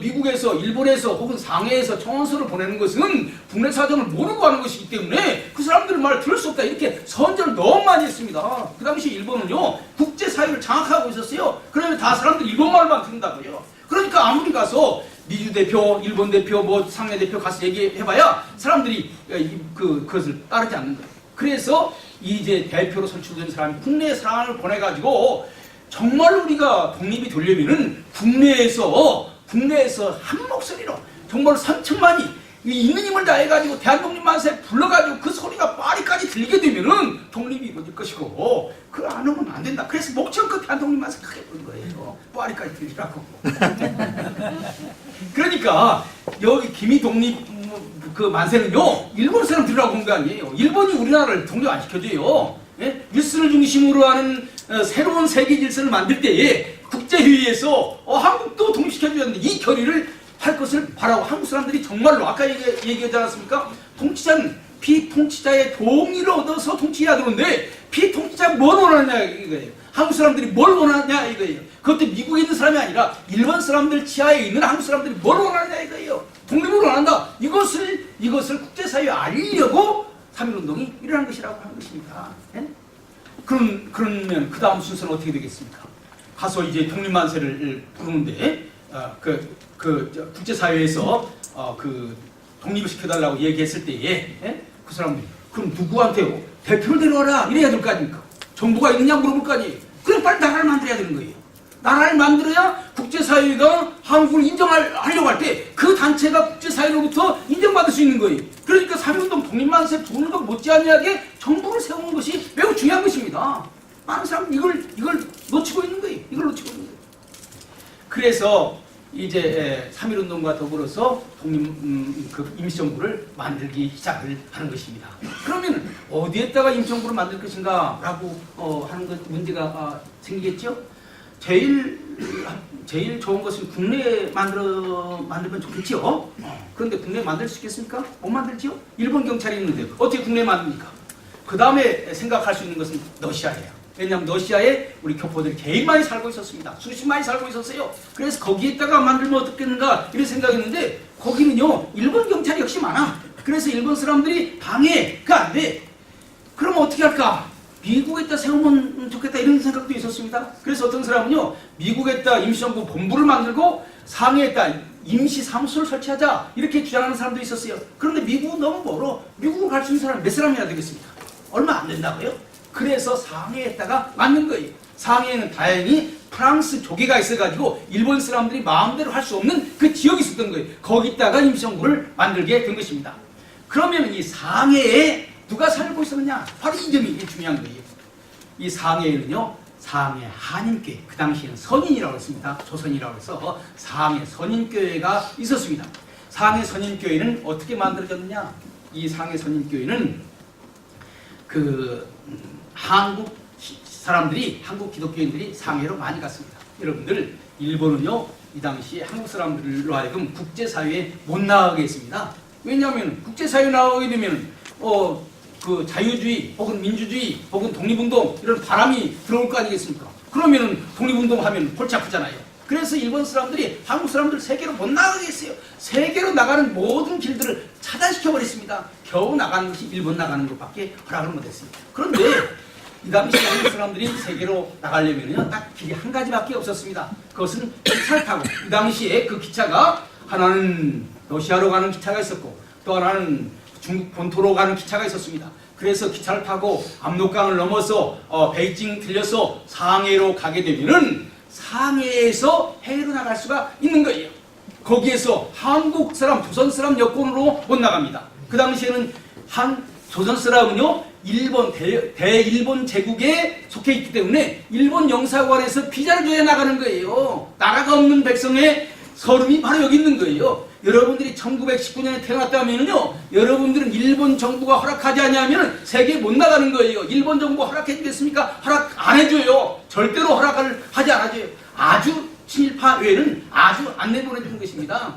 미국에서 일본에서 혹은 상해에서 청원서를 보내는 것은 국내 사정을 모르고 하는 것이기 때문에 그 사람들 말을 들을 수 없다 이렇게 선전을 너무 많이 했습니다. 그 당시 일본은요 국제사회를 장악하고 있었어요. 그러면 다 사람들 일본 말만 듣는다고요. 그러니까 아무리 가서 미주 대표, 일본 대표, 상해 대표 가서 얘기해봐야 사람들이 그것을 따르지 않는 거예요. 그래서 이제 대표로 선출된 사람이 국내에 사람을 보내가지고 정말 우리가 독립이 되려면은 국내에서 한 목소리로 정말 3천만이 있는 힘을 다해가지고 대한독립만세 불러가지고 그 소리가 파리까지 들리게 되면은 독립이 이루어질 것이고 그걸 안 하면 안 된다. 그래서 목청껏 대한독립만세 크게 부른 거예요. 파리까지 들리라고. 그러니까 여기 기미 독립 그 만세는요 일본 사람 들으라고 한 거 아니에요. 일본이 우리나라를 독립 안 시켜줘요. 윌슨을 중심으로 하는 새로운 세계 질서를 만들 때에 국제회의에서 한국도 독립시켜줘야 하는데 이 결의를 할 것을 바라고 한국 사람들이 정말로 아까 얘기하지 않았습니까? 통치자는 피통치자의 동의를 얻어서 통치해야 되는데 피통치자가 뭘 원하느냐 이거예요. 한국 사람들이 뭘 원하느냐 이거예요. 그것도 미국에 있는 사람이 아니라 일본 사람들 치하에 있는 한국 사람들이 뭘 원하느냐 이거예요. 독립을 원한다. 이것을 국제사회에 알리려고 3.1운동이 일어난 것이라고 하는 것입니다. 그러면 그 다음 순서는 어떻게 되겠습니까? 가서 이제 독립만세를 부르는데 국제사회에서 독립을 시켜달라고 얘기했을 때에 그 사람들이 그럼 누구한테 대표를 데려와라 이래야 될 거 아닙니까? 정부가 있느냐 물어볼 거 아니에요. 그럼 빨리 나라를 만들어야 되는 거예요. 나라를 만들어야 국제사회가 한국을 인정하려고 할 때 그 단체가 국제사회로부터 인정받을 수 있는 거예요. 그러니까 3.1운동 독립만세 부르는 것 못지않게 정부를 세우는 것이 매우 중요한 것입니다. 많은 사람은 이걸 놓치고 있는 거예요. 그래서 이제 3.1운동과 더불어서 임시정부를 만들기 시작을 하는 것입니다. 그러면 어디에다가 임시정부를 만들 것인가 라고 하는 것 문제가 생기겠죠? 제일 좋은 것은 국내에 만들면 좋겠지요. 그런데 국내에 만들 수 있겠습니까? 못 만들지요. 일본 경찰이 있는데 어떻게 국내에 만듭니까? 그 다음에 생각할 수 있는 것은 러시아예요. 왜냐하면 러시아에 우리 교포들이 제일 많이 살고 있었습니다. 수십만이 살고 있었어요. 그래서 거기에다가 만들면 어떻겠는가 이런 생각했는데 거기는요 일본 경찰이 역시 많아. 그래서 일본 사람들이 방해가 안 돼. 그럼 어떻게 할까? 미국에다 세우면 좋겠다 이런 생각도 있었습니다. 그래서 어떤 사람은요 미국에다 임시정부 본부를 만들고 상해에다 임시사무소를 설치하자 이렇게 주장하는 사람도 있었어요. 그런데 미국은 너무 멀어. 미국을 갈 수 있는 사람이 몇 사람이나 되겠습니까? 얼마 안 된다고요? 그래서 상해에다가 만든 거예요. 상해에는 다행히 프랑스 조계가 있어가지고 일본 사람들이 마음대로 할 수 없는 그 지역이 있었던 거예요. 거기다가 임시정부를 만들게 된 것입니다. 그러면 이 상해에 누가 살고 있었느냐? 바로 이 점이 중요한 거예요. 이 상해에는요, 상해 한인교회, 그 당시에는 선인이라고 했습니다. 조선이라고 해서 상해 선인교회가 있었습니다. 상해 선인교회는 어떻게 만들어졌느냐? 이 상해 선인교회는 한국 사람들이, 한국 기독교인들이 상해로 많이 갔습니다. 여러분들, 일본은요, 이 당시에 한국 사람들로 하여금 국제사회에 못 나가게 했습니다. 왜냐하면 국제사회에 나가게 되면 그 자유주의 혹은 민주주의 혹은 독립운동 이런 바람이 들어올 거 아니겠습니까? 그러면은 독립운동하면 골치 아프잖아요. 그래서 일본 사람들이 한국 사람들 세계로 못 나가게 했어요. 세계로 나가는 모든 길들을 차단시켜버렸습니다. 겨우 나가는 것이 일본 나가는 것밖에 허락을 못했습니다. 그런데 이 당시 한국 사람들이 세계로 나가려면요 딱 길이 한 가지밖에 없었습니다. 그것은 기차를 타고, 이 당시에 그 기차가 하나는 러시아로 가는 기차가 있었고 또 하나는 중국 본토로 가는 기차가 있었습니다. 그래서 기차를 타고 압록강을 넘어서 베이징 들려서 상해로 가게 되면은 상해에서 해외로 나갈 수가 있는 거예요. 거기에서 한국 사람, 조선 사람 여권으로 못 나갑니다. 그 당시에는 조선 사람은요 일본 대일본 제국에 속해 있기 때문에 일본 영사관에서 비자를 줘야 나가는 거예요. 나라가 없는 백성의 서름이 바로 여기 있는 거예요. 여러분들이 1919년에 태어났다면요, 여러분들은 일본 정부가 허락하지 않으면 세계에 못 나가는 거예요. 일본 정부 허락해 주겠습니까? 허락 안 해줘요. 절대로 허락을 하지 않아줘요. 아주 친일파 외에는 아주 안 내보내주는 것입니다.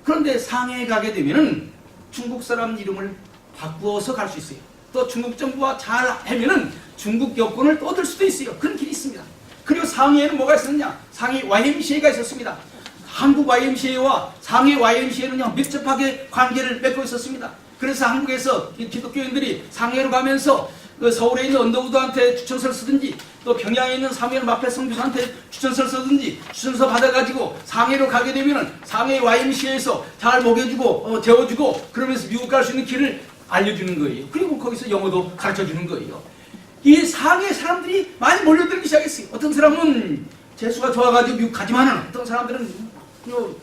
그런데 상해에 가게 되면은 중국 사람 이름을 바꾸어서 갈 수 있어요. 또 중국 정부와 잘 하면은 중국 여권을 또 얻을 수도 있어요. 그런 길이 있습니다. 그리고 상해에는 뭐가 있었느냐? 상해 YMCA가 있었습니다. 한국 YMCA와 상해 YMCA는요 밀접하게 관계를 맺고 있었습니다. 그래서 한국에서 기독교인들이 상해로 가면서 그 서울에 있는 언더우드한테 추천서를 쓰든지 또 평양에 있는 사무엘 마페 선교사한테 추천서를 쓰든지 추천서 받아가지고 상해로 가게 되면은 상해 YMCA에서 잘 먹여주고 재워주고 그러면서 미국 갈 수 있는 길을 알려주는 거예요. 그리고 거기서 영어도 가르쳐주는 거예요. 이 상해 사람들이 많이 몰려들기 시작했어요. 어떤 사람은 재수가 좋아가지고 미국 가지만은 어떤 사람들은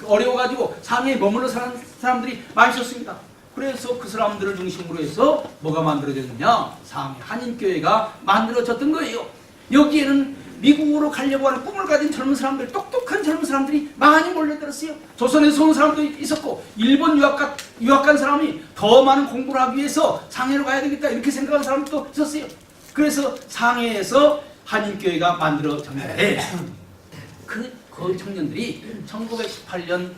어려워가지고 상해에 머물러 사는 사람들이 많이 있었습니다. 그래서 그 사람들을 중심으로 해서 뭐가 만들어졌느냐? 상해 한인교회가 만들어졌던 거예요. 여기에는 미국으로 가려고 하는 꿈을 가진 젊은 사람들, 똑똑한 젊은 사람들이 많이 몰려들었어요. 조선에서 온 사람도 있었고 일본 유학 간 사람이 더 많은 공부를 하기 위해서 상해로 가야 되겠다 이렇게 생각하는 사람도 있었어요. 그래서 상해에서 한인교회가 만들어졌는데 그 청년들이 1918년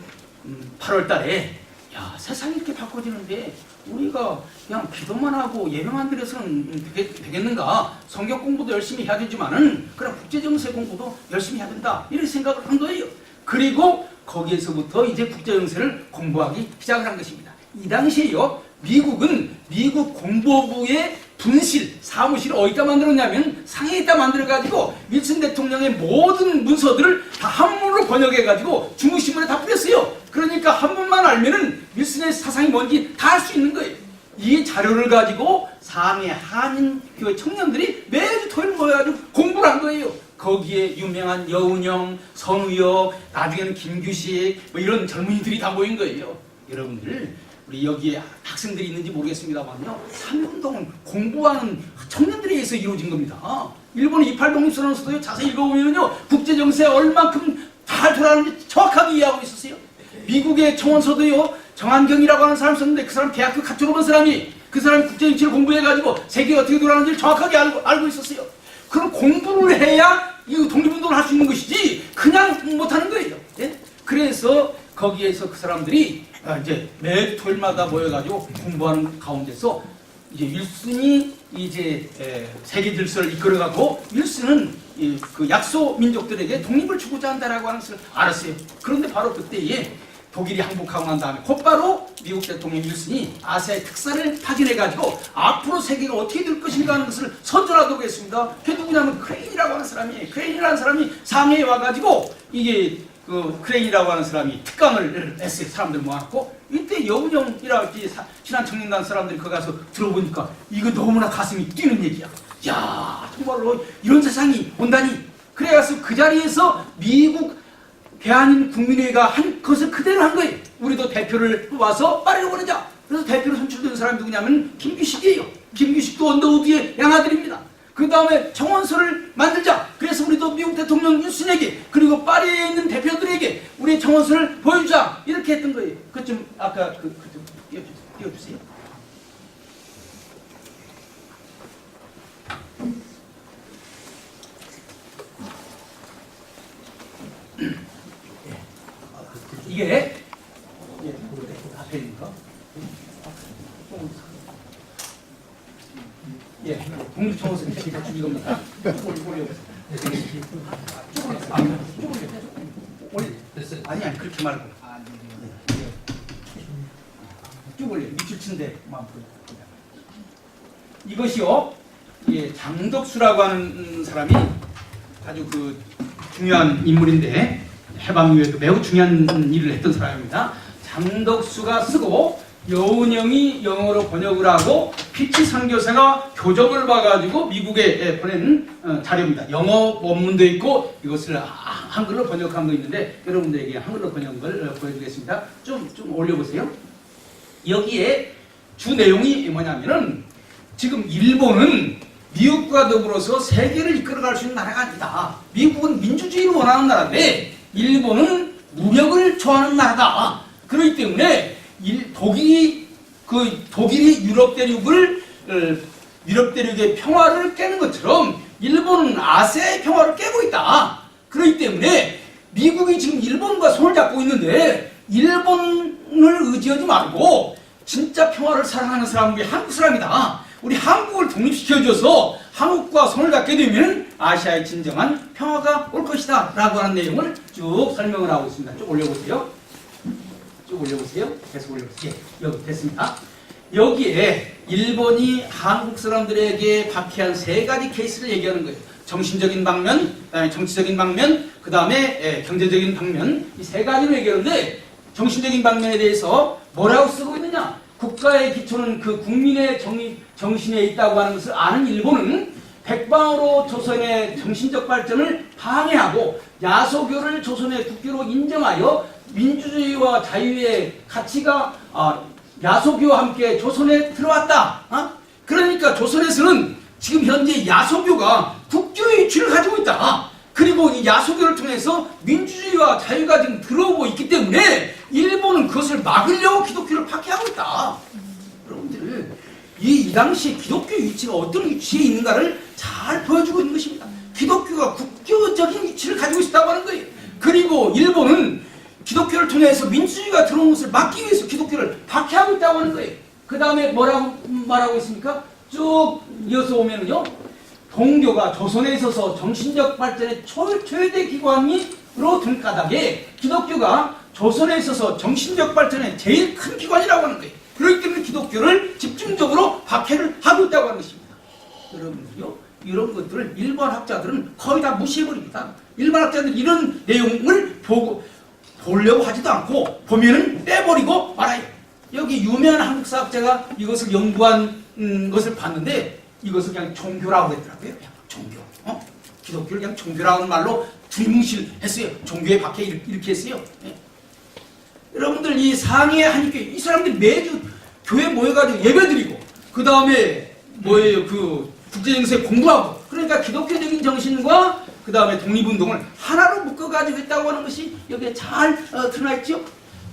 8월 달에 야, 세상이 이렇게 바꿔지는데 우리가 그냥 기도만 하고 예배만 드려서는 되겠는가? 성경 공부도 열심히 해야 되지만은 그냥 국제정세 공부도 열심히 해야 된다. 이렇게 생각을 한 거예요. 그리고 거기에서부터 이제 국제정세를 공부하기 시작을 한 것입니다. 이 당시에요, 미국은 미국 공보부의 분실, 사무실을 어디다 만들었냐면 상해에다 만들어가지고 윌슨 대통령의 모든 문서들을 다 한문으로 번역해가지고 중국 신문에 다 뿌렸어요. 그러니까 한문만 알면은 윌슨의 사상이 뭔지 다 알 수 있는 거예요. 이 자료를 가지고 상해 한인교회 청년들이 매주 토요일 모여가지고 공부를 한 거예요. 거기에 유명한 여운형, 선우혁, 나중에는 김규식 뭐 이런 젊은이들이 다 모인 거예요. 여러분들 우리 여기에 학생들이 있는지 모르겠습니다만요, 3.1운동은 공부하는 청년들에 의해서 이루어진 겁니다. 일본의 28 독립선언서도요 자세히 읽어보면요 국제정세에 얼만큼 잘 돌아가는지 정확하게 이해하고 있었어요. 미국의 청원서도요 정한경이라고 하는 사람이 있었는데 그 사람 대학교 같이 졸업한 사람이 그 사람이 국제정치를 공부해가지고 세계가 어떻게 돌아가는지를 정확하게 알고 있었어요. 그럼 공부를 해야 이 독립운동을 할 수 있는 것이지 그냥 못하는 거예요. 예? 그래서 거기에서 그 사람들이 이제 매 토요일마다 모여가지고 공부하는 가운데서 이제 윌슨이 이제 세계 질서를 이끌어가고 윌슨은 그 약소 민족들에게 독립을 주고자 한다라고 하는 것을 알았어요. 그런데 바로 그때에 독일이 항복하고 난 다음에 곧바로 미국 대통령 윌슨이 아시아의 특사를 파견해가지고 앞으로 세계가 어떻게 될 것인가 하는 것을 선전하도록 했습니다. 그게 누구냐면 크레인이라고 하는 사람이에요. 크레인이라는 사람이 상해에 와가지고 이게 그 크레인이라고 하는 사람이 특강을 했어요. 사람들 모아놓고 이때 여운형이라고 신한 청년단 사람들이 거기 가서 들어보니까 이거 너무나 가슴이 뛰는 얘기야. 야, 정말로 이런 세상이 온다니. 그래서 그 자리에서 미국 대한민 국민회의가 한 것을 그대로 한 거예요. 우리도 대표를 뽑아서 빠르게 보내자. 그래서 대표로 선출된 사람이 누구냐면 김규식이에요. 김규식도 언더우드의 양아들입니다. 그 다음에 정원서를 만들자. 그래서 우리도 미국 대통령 윌슨에게 그리고 파리에 있는 대표들에게 우리의 정원서를 보여주자. 이렇게 했던 거예요. 그 좀 아까 좀 띄워주세요. 이게 앞에 있는 거. 예, 독립청원서 이겁니다. 아니 그렇게 말고 쭉 올려. 밑줄 친데 이것이요. 예, 장덕수라고 하는 사람이 아주 그 중요한 인물인데 해방 이후에도 매우 중요한 일을 했던 사람입니다. 장덕수가 쓰고 여운형이 영어로 번역을 하고 피치 선교사가 교정을 봐가지고 미국에 보낸 자료입니다. 영어 원문도 있고 이것을 한글로 번역한 거 있는데 여러분들에게 한글로 번역한 걸 보여드리겠습니다. 좀 올려보세요. 여기에 주 내용이 뭐냐면은 지금 일본은 미국과 더불어서 세계를 이끌어갈 수 있는 나라가 아니다. 미국은 민주주의를 원하는 나라인데 일본은 무력을 좋아하는 나라다. 그렇기 때문에 독일이 유럽 대륙의 평화를 깨는 것처럼 일본은 아시아의 평화를 깨고 있다. 그렇기 때문에 미국이 지금 일본과 손을 잡고 있는데 일본을 의지하지 말고 진짜 평화를 사랑하는 사람은 우리 한국 사람이다. 우리 한국을 독립시켜줘서 한국과 손을 잡게 되면 아시아의 진정한 평화가 올 것이다 라고 하는 내용을 쭉 설명을 하고 있습니다. 쭉 올려보세요. 쭉 올려보세요. 계속 올려보세요. 예, 여기 됐습니다. 여기에 일본이 한국 사람들에게 박해한 세 가지 케이스를 얘기하는 거예요. 정신적인 방면, 그다음에 정치적인 방면, 그 다음에 경제적인 방면, 이 세 가지를 얘기하는데 정신적인 방면에 대해서 뭐라고 쓰고 있느냐? 국가의 기초는 그 국민의 정신에 있다고 하는 것을 아는 일본은 백방으로 조선의 정신적 발전을 방해하고 야소교를 조선의 국교로 인정하여 민주주의와 자유의 가치가 야소교와 함께 조선에 들어왔다. 그러니까 조선에서는 지금 현재 야소교가 국교의 위치를 가지고 있다. 그리고 이 야소교를 통해서 민주주의와 자유가 지금 들어오고 있기 때문에 일본은 그것을 막으려고 기독교를 박해하고 있다. 여러분들 이 당시에 기독교의 위치가 어떤 위치에 있는가를 잘 보여주고 있는 것입니다. 기독교가 국교적인 위치를 가지고 있다고 하는 거예요. 그리고 일본은 기독교를 통해서 민주주의가 들어오는 것을 막기 위해서 기독교를 박해하고 있다고 하는 거예요. 그 다음에 뭐라고 말하고 있습니까? 쭉 이어서 오면요. 동교가 조선에 있어서 정신적 발전의 최대 기관으로 든 까닭에 기독교가 조선에 있어서 정신적 발전의 제일 큰 기관이라고 하는 거예요. 그렇기 때문에 기독교를 집중적으로 박해를 하고 있다고 하는 것입니다. 여러분들요, 이런 것들을 일반 학자들은 거의 다 무시해버립니다. 일반 학자들은 이런 내용을 보려고 하지도 않고 보면은 빼버리고 말아요. 여기 유명한 한국사학자가 이것을 연구한 것을 봤는데 이것을 그냥 종교라고 했더라고요. 그냥 종교. 기독교를 그냥 종교라는 말로 두리뭉실했어요. 종교의 박해 이렇게 했어요. 예. 여러분들 이 상해 한인교회 이 사람들이 매주 교회 모여가지고 예배드리고 그 다음에 뭐예요 그 국제정세에 공부하고 그러니까 기독교적인 정신과 그 다음에 독립운동을 하나로 묶어가지고 있다고 하는 것이 여기에 잘 드러나 있죠.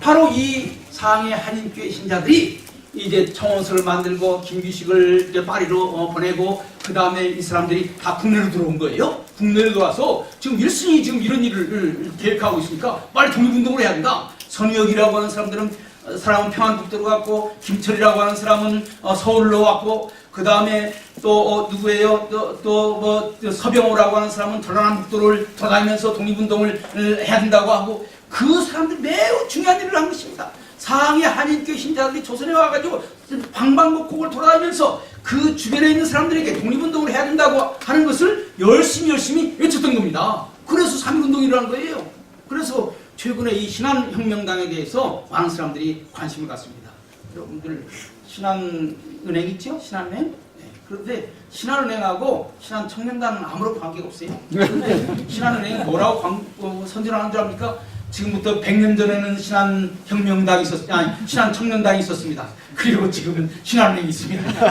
바로 이 상해 한인교회 신자들이 이제 청원서를 만들고 김규식을 이제 파리로 보내고 그 다음에 이 사람들이 다 국내로 들어온 거예요. 국내로 들어와서 지금 일순위 지금 이런 일을 계획하고 있으니까 빨리 독립운동을 해야 된다. 선우혁이라고 하는 사람은 평안북도로 갔고, 김철이라고 하는 사람은 서울로 왔고, 그 다음에 또 누구예요? 또 서병호라고 하는 사람은 전라남북도를 돌아다니면서 독립운동을 해야 된다고 하고, 그 사람들이 매우 중요한 일을 한 것입니다. 상해 한인교 신자들이 조선에 와가지고 방방곡곡을 돌아다니면서 그 주변에 있는 사람들에게 독립운동을 해야 된다고 하는 것을 열심히 외쳤던 겁니다. 그래서 3.1운동이라는 거예요. 그래서 최근에 이 신한혁명당에 대해서 많은 사람들이 관심을 갖습니다. 여러분들 신한은행 있죠? 신한은행? 네. 그런데 신한은행하고 신한청년단은 아무런 관계가 없어요. 그런데 신한은행이 뭐라고 선전하는 줄 압니까? 지금부터 100년 전에는 신한혁명당이 신한청년당이 있었습니다. 그리고 지금은 신한은행이 있습니다.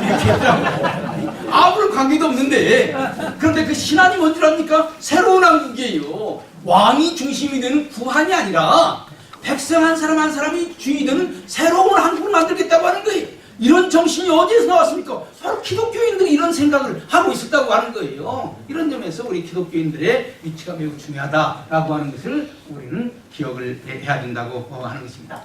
아무런 관계도 없는데, 그런데 그 신한이 뭔 줄 압니까? 새로운 한국이에요. 왕이 중심이 되는 구한이 아니라 백성 한 사람 한 사람이 주인이 되는 새로운 한국을 만들겠다고 하는 거예요. 이런 정신이 어디에서 나왔습니까? 바로 기독교인들이 이런 생각을 하고 있었다고 하는 거예요. 이런 점에서 우리 기독교인들의 위치가 매우 중요하다라고 하는 것을 우리는 기억을 해야 된다고 하는 것입니다.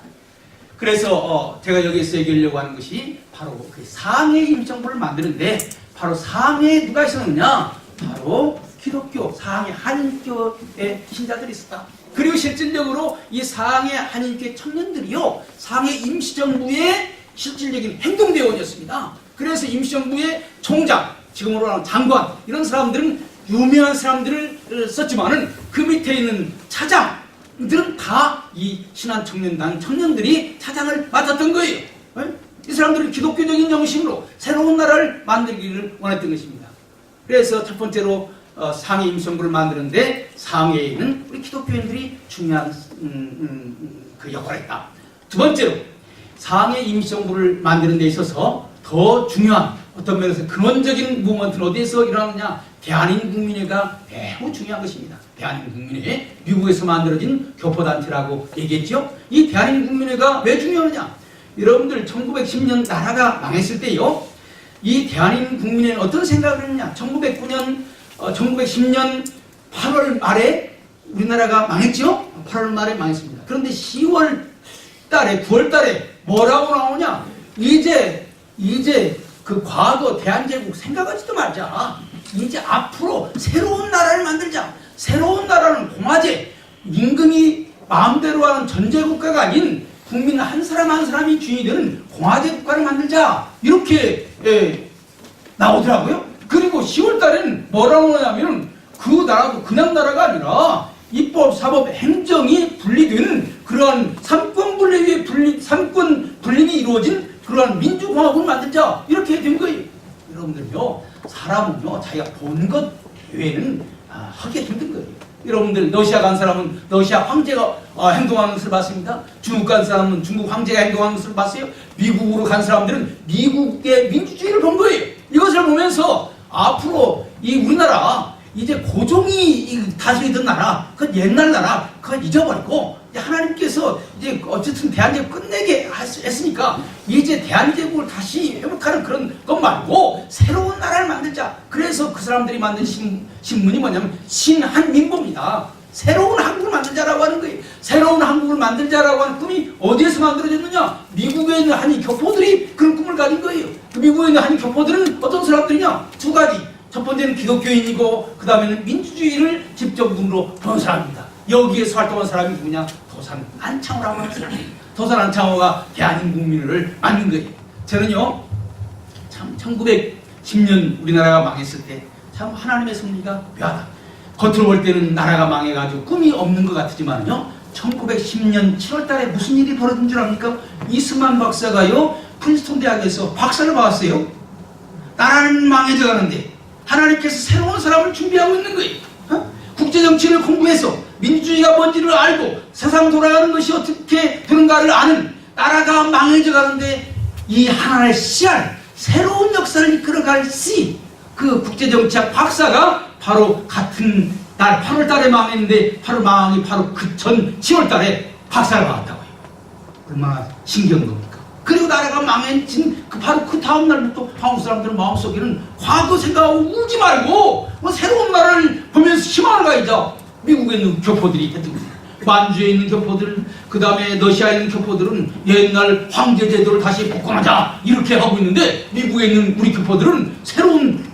그래서 제가 여기서 얘기하려고 하는 것이 바로 그 상해 임시정부를 만드는데, 바로 상해에 누가 있었느냐? 바로 기독교 상해 한인교의 신자들이 있었다. 그리고 실질적으로 이 상해 한인교 청년들이요, 상해 임시정부의 실질적인 행동대원이었습니다. 그래서 임시정부의 총장, 지금으로 하는 장관, 이런 사람들은 유명한 사람들을 썼지만은 그 밑에 있는 차장들은 다 이 신한청년단 청년들이 차장을 맡았던 거예요. 이 사람들은 기독교적인 정신으로 새로운 나라를 만들기를 원했던 것입니다. 그래서 첫 번째로 상해 임시정부를 만드는데 상해에 있는 우리 기독교인들이 중요한 그 역할을 했다. 두 번째로 상해 임시정부를 만드는 데 있어서 더 중요한 어떤 면에서 근원적인 무브먼트는 어디에서 일어나느냐? 대한민국민회가 매우 중요한 것입니다. 대한민국민회, 미국에서 만들어진 교포단체라고 얘기했죠. 이 대한민국민회가 왜 중요하냐? 여러분들 1910년 나라가 망했을 때요, 이 대한민국민회는 어떤 생각을 했느냐? 1910년 8월 말에 우리나라가 망했죠? 8월 말에 망했습니다. 그런데 10월 달에 9월 달에 뭐라고 나오냐? 이제 그 과거 대한제국 생각하지도 말자. 이제 앞으로 새로운 나라를 만들자. 새로운 나라는 공화제, 임금이 마음대로 하는 전제국가가 아닌 국민 한 사람 한 사람이 주인이 되는 공화제 국가를 만들자. 이렇게 나오더라고요. 그리고 10월 달에는 뭐라고 하냐면 그 나라도 그냥 나라가 아니라 입법, 사법, 행정이 분리되는 그러한 삼권 분립이 이루어진 그러한 민주공화국을 만들자. 이렇게 된 거예요. 여러분들요, 사람은요, 자기가 본 것 외에는 하기가 힘든 거예요. 여러분들 러시아 간 사람은 러시아 황제가 행동하는 것을 봤습니다. 중국 간 사람은 중국 황제가 행동하는 것을 봤어요. 미국으로 간 사람들은 미국의 민주주의를 본 거예요. 이것을 보면서 앞으로 이 우리나라 이제 고종이 다스리던 나라, 그 옛날 나라, 그거 잊어버리고 하나님께서 이제 어쨌든 대한제국 끝내게 했으니까 이제 대한제국을 다시 회복하는 그런 것 말고 새로운 나라를 만들자. 그래서 그 사람들이 만든 신문이 뭐냐면 신한민보입니다. 새로운 한국을 만들자라고 하는 거예요. 새로운 한국을 만들자라고 하는 꿈이 어디에서 만들어졌느냐? 미국에 있는 한인 교포들이 그런 꿈을 가진 거예요. 그 미국에 있는 한인 교포들은 어떤 사람들이냐? 두 가지. 첫 번째는 기독교인이고 그 다음에는 민주주의를 직접 눈으로 본 사람입니다. 여기에서 활동한 사람이 누구냐? 도산 안창호라고 하는 사람. 도산 안창호가 대한민국민을 만든 거예요. 저는요, 참 1910년 우리나라가 망했을 때 참 하나님의 섭리가 묘하다. 겉으로 볼 때는 나라가 망해가지고 꿈이 없는 것 같지만요, 1910년 7월 달에 무슨 일이 벌어진 줄 압니까? 이스만 박사가요, 프린스턴 대학에서 박사를 받았어요. 나라는 망해져 가는데 하나님께서 새로운 사람을 준비하고 있는 거예요. 국제정치를 공부해서 민주주의가 뭔지를 알고 세상 돌아가는 것이 어떻게 되는가를 아는, 나라가 망해져 가는데 이 하나의 씨알, 새로운 역사를 이끌어갈 그 국제정치학 박사가 바로 같은 날 8월 달에 망했는데 바로 망이 바로 그 전 10월 달에 박사를 받았다고 해요. 얼마나 신기한 겁니까? 그리고 나라가 망해진 바로 그 다음 날부터 한국 사람들은 마음속에는 과거 생각하고 울지 말고 새로운 나라를 보면서 희망을 가지자. 미국에 있는 교포들이 했던 거예요. 만주에 있는 교포들, 그 다음에 러시아에 있는 교포들은 옛날 황제 제도를 다시 복권하자 이렇게 하고 있는데, 미국에 있는 우리 교포들은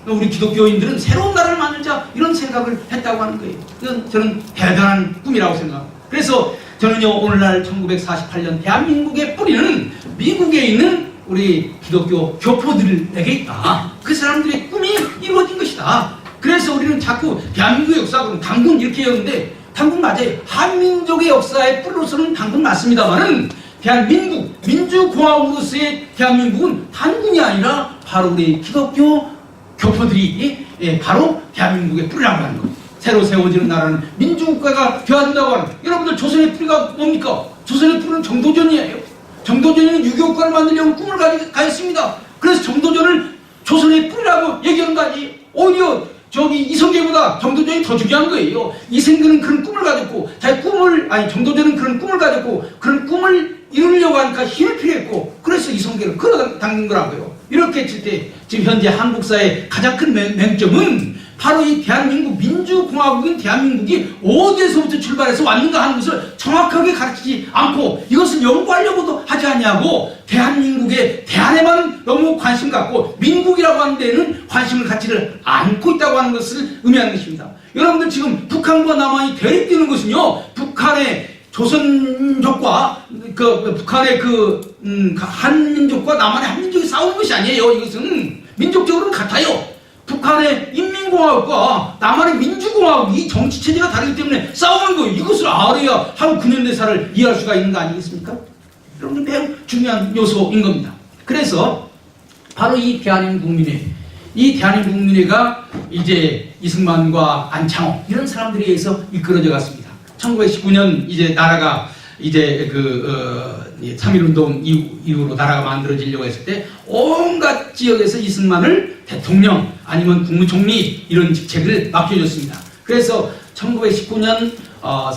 우리 기독교인들은 새로운 나라를 만들자 이런 생각을 했다고 하는 거예요. 이건 저는 대단한 꿈이라고 생각합니다. 그래서 저는요, 오늘날 1948년 대한민국의 뿌리는 미국에 있는 우리 기독교 교포들에게 있다. 그 사람들의 꿈이 이루어진 것이다. 그래서 우리는 자꾸 대한민국의 역사하고는 당군 이렇게 했는데, 당군 맞아요. 한민족의 역사의 뿌리로서는 당군 맞습니다만은, 대한민국, 민주공화국으로서의 대한민국은 당군이 아니라 바로 우리 기독교 교포들이 바로 대한민국의 뿌리라고 하는 거예요. 새로 세워지는 나라는 민주국가가 되어야 된다고 하는, 여러분들 조선의 뿌리가 뭡니까? 조선의 뿌리는 정도전이에요. 정도전에는 유교국가를 만들려는 꿈을 가졌습니다. 그래서 정도전을 조선의 뿌리라고 얘기하는 거 아니에요? 오히려 이성계보다 정도전이 더 중요한 거예요. 이성계는 그런 꿈을 가졌고, 정도전은 그런 꿈을 가졌고, 그런 꿈을 이루려고 하니까 힘을 필요했고, 그래서 이성계를 끌어당긴 거라고요. 이렇게 했을 때 지금 현재 한국사의 가장 큰 맹점은 바로 이 대한민국, 민주공화국인 대한민국이 어디에서부터 출발해서 왔는가 하는 것을 정확하게 가르치지 않고, 이것을 연구하려고도 하지 않냐고, 대한민국의 대안에만 너무 관심 갖고 민국이라고 하는 데에는 관심을 갖지를 않고 있다고 하는 것을 의미하는 것입니다. 여러분들 지금 북한과 남한이 대립되는 것은요, 북한의 조선족과 북한의 한민족과 남한의 한민족이 싸우는 것이 아니에요. 이것은 민족적으로는 같아요. 북한의 인민공화국과 남한의 민주공화국, 이 정치체제가 다르기 때문에 싸우는 거예요. 이것을 알아야 한 9년 대사를 이해할 수가 있는 거 아니겠습니까? 여러분, 매우 중요한 요소인 겁니다. 그래서 바로 이 대한민국 국민회가 이제 이승만과 안창호 이런 사람들에 의해서 이끌어져 갔습니다. 1919년 이제 나라가 이제 3.1운동 이후로 나라가 만들어지려고 했을 때 온갖 지역에서 이승만을 대통령 아니면 국무총리 이런 직책을 맡겨줬습니다. 그래서 1919년 4월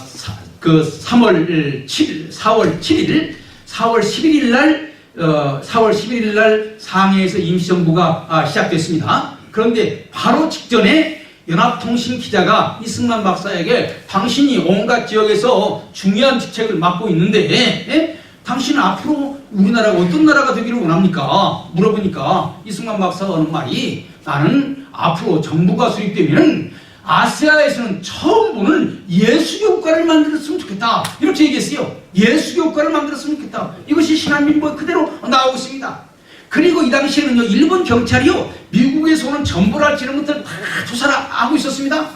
11일 날 상해에서 임시정부가 시작됐습니다. 그런데 바로 직전에 연합통신 기자가 이승만 박사에게 당신이 온갖 지역에서 중요한 직책을 맡고 있는데 당신은 앞으로 우리나라가 어떤 나라가 되기를 원합니까? 물어보니까 이승만 박사가 하는 말이, 나는 앞으로 정부가 수립되면 아시아에서는 처음 보는 예수교 국가를 만들었으면 좋겠다. 이렇게 얘기했어요. 예수교 국가를 만들었으면 좋겠다. 이것이 신한민보에 그대로 나오고 있습니다. 그리고 이 당시에는요, 일본 경찰이요, 미국에서 오는 정보랄지 이런 것들 다 조사를 하고 있었습니다.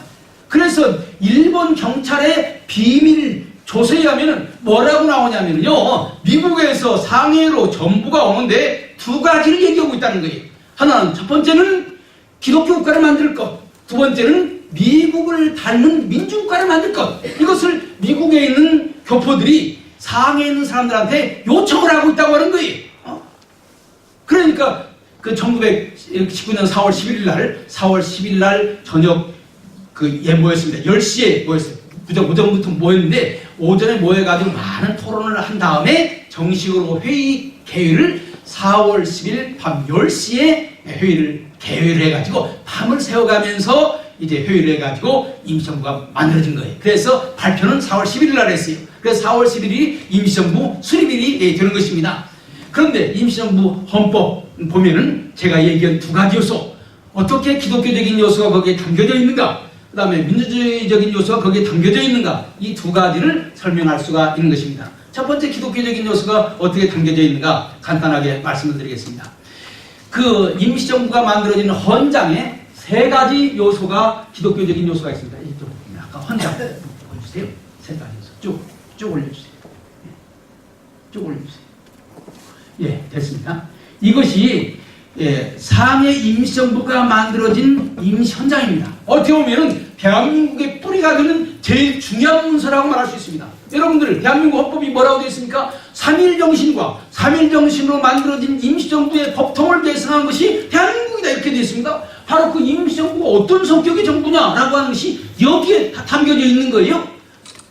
그래서 일본 경찰의 비밀 조사에 하면은 뭐라고 나오냐면요, 미국에서 상해로 정보가 오는데 두 가지를 얘기하고 있다는 거예요. 하나는, 첫 번째는 기독교 국가를 만들 것, 두 번째는 미국을 닮은 민주국가를 만들 것. 이것을 미국에 있는 교포들이 상해에 있는 사람들한테 요청을 하고 있다고 하는 거예요. 그러니까 1919년 4월 11일 날 저녁 모였습니다. 10시에 모였어요. 오전부터 모였는데, 오전에 모여가지고 많은 토론을 한 다음에 정식으로 회의 개회를 4월 10일 밤 10시에 개회를 해가지고 밤을 새워가면서 이제 회의를 해가지고 임시정부가 만들어진 거예요. 그래서 발표는 4월 11일 날 했어요. 그래서 4월 11일이 임시정부 수립일이 되는 것입니다. 그런데 임시정부 헌법 보면은 제가 얘기한 두 가지 요소, 어떻게 기독교적인 요소가 거기에 담겨져 있는가, 그 다음에 민주주의적인 요소가 거기에 담겨져 있는가, 이 두 가지를 설명할 수가 있는 것입니다. 첫 번째, 기독교적인 요소가 어떻게 담겨져 있는가 간단하게 말씀을 드리겠습니다. 그 임시정부가 만들어지는 헌장에 세 가지 요소가, 기독교적인 요소가 있습니다. 이쪽 아까 헌장 보여주세요. 세 가지 요소 쭉 올려주세요. 쭉 올려주세요. 예, 됐습니다. 이것이 상해 임시정부가 만들어진 임시헌장입니다. 어떻게 보면 대한민국의 뿌리가 되는 제일 중요한 문서라고 말할 수 있습니다. 여러분들, 대한민국 헌법이 뭐라고 되어 있습니까? 3.1정신과 3.1정신으로 만들어진 임시정부의 법통을 계승한 것이 대한민국이다, 이렇게 되어 있습니다. 바로 그 임시정부가 어떤 성격의 정부냐라고 하는 것이 여기에 담겨져 있는 거예요.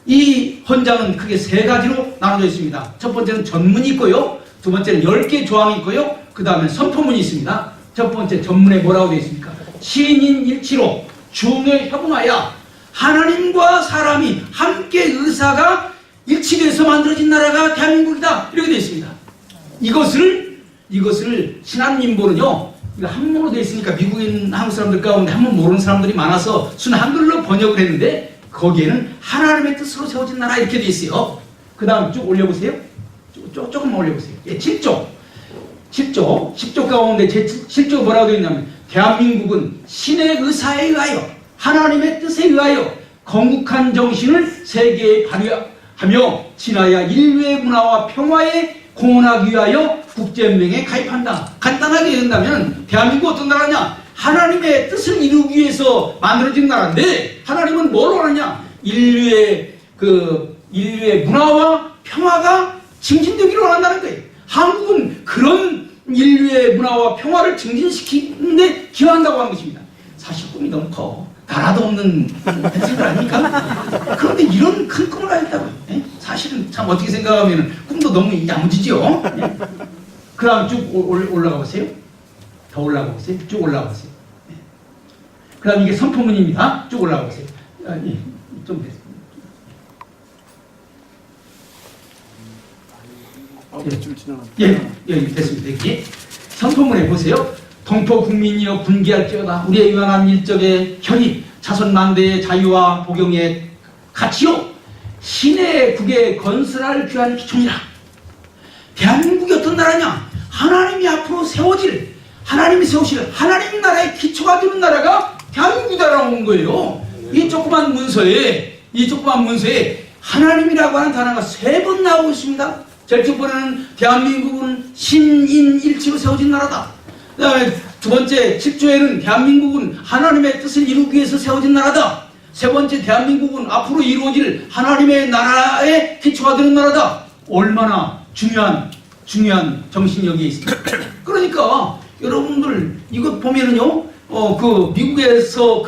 이 헌장은 크게 세 가지로 나눠져 있습니다. 첫 번째는 전문이 있고요, 두 번째는 10개 조항이 있고요. 그 다음에 선포문이 있습니다. 첫 번째 전문에 뭐라고 되어 있습니까? 신인일치로 중요협응하여 하나님과 사람이 함께 의사가 일치돼서 만들어진 나라가 대한민국이다. 이렇게 되어 있습니다. 이것을 신한민보는요, 한문으로 되어 있으니까 미국인 한국 사람들 가운데 한문 모르는 사람들이 많아서 순 한글로 번역을 했는데 거기에는 하나님의 뜻으로 세워진 나라 이렇게 되어 있어요. 그 다음 쭉 올려보세요. 조금만 올려보세요. 예, 10조 가운데 제 7조 뭐라고 되어 있냐면 대한민국은 신의 의사에 의하여 하나님의 뜻에 의하여 건국한 정신을 세계에 발휘하며 진하여 인류의 문화와 평화에 공헌하기 위하여 국제연맹에 가입한다. 간단하게 얘기한다면 대한민국 어떤 나라냐? 하나님의 뜻을 이루기 위해서 만들어진 나라인데 하나님은 뭘 원하냐? 인류의 문화와 평화가 증진되기를 원한다는 거예요. 한국은 그런 인류의 문화와 평화를 증진시키는데 기여한다고 하는 것입니다. 사실 꿈이 너무 커. 나라도 없는 생각 아닙니까? 그런데 이런 큰 꿈을 가졌다고요. 예? 사실은 참 어떻게 생각하면 꿈도 너무 야무지죠. 예? 그 다음 쭉 올라가 보세요. 더 올라가 보세요. 쭉 올라가 보세요. 예. 그 다음 이게 선포문입니다. 쭉 올라가 보세요. 예. 좀 됐습니다. 예, 됐습니다. 여기 선포문에 보세요. 동포 국민이여 분개할지어다. 우리의 유한한 일적의 혈이 자손 만대의 자유와 복용의 가치요 신의 국에 건설할 귀한 기초이라. 대한민국이 어떤 나라냐? 하나님이 앞으로 세워질, 하나님이 세우실 하나님 나라의 기초가 되는 나라가 대한민국이라고 하는 거예요. 이 조그만 문서에 하나님이라고 하는 단어가 3번 나오고 있습니다. 제일 첫 번째는 대한민국은 신인일치로 세워진 나라다. 그 다음에 두 번째 7조에는 대한민국은 하나님의 뜻을 이루기 위해서 세워진 나라다. 세 번째 대한민국은 앞으로 이루어질 하나님의 나라의 기초가 되는 나라다. 얼마나 중요한 정신이 여기에 있습니다. 그러니까 여러분들 이것 보면은요, 미국에서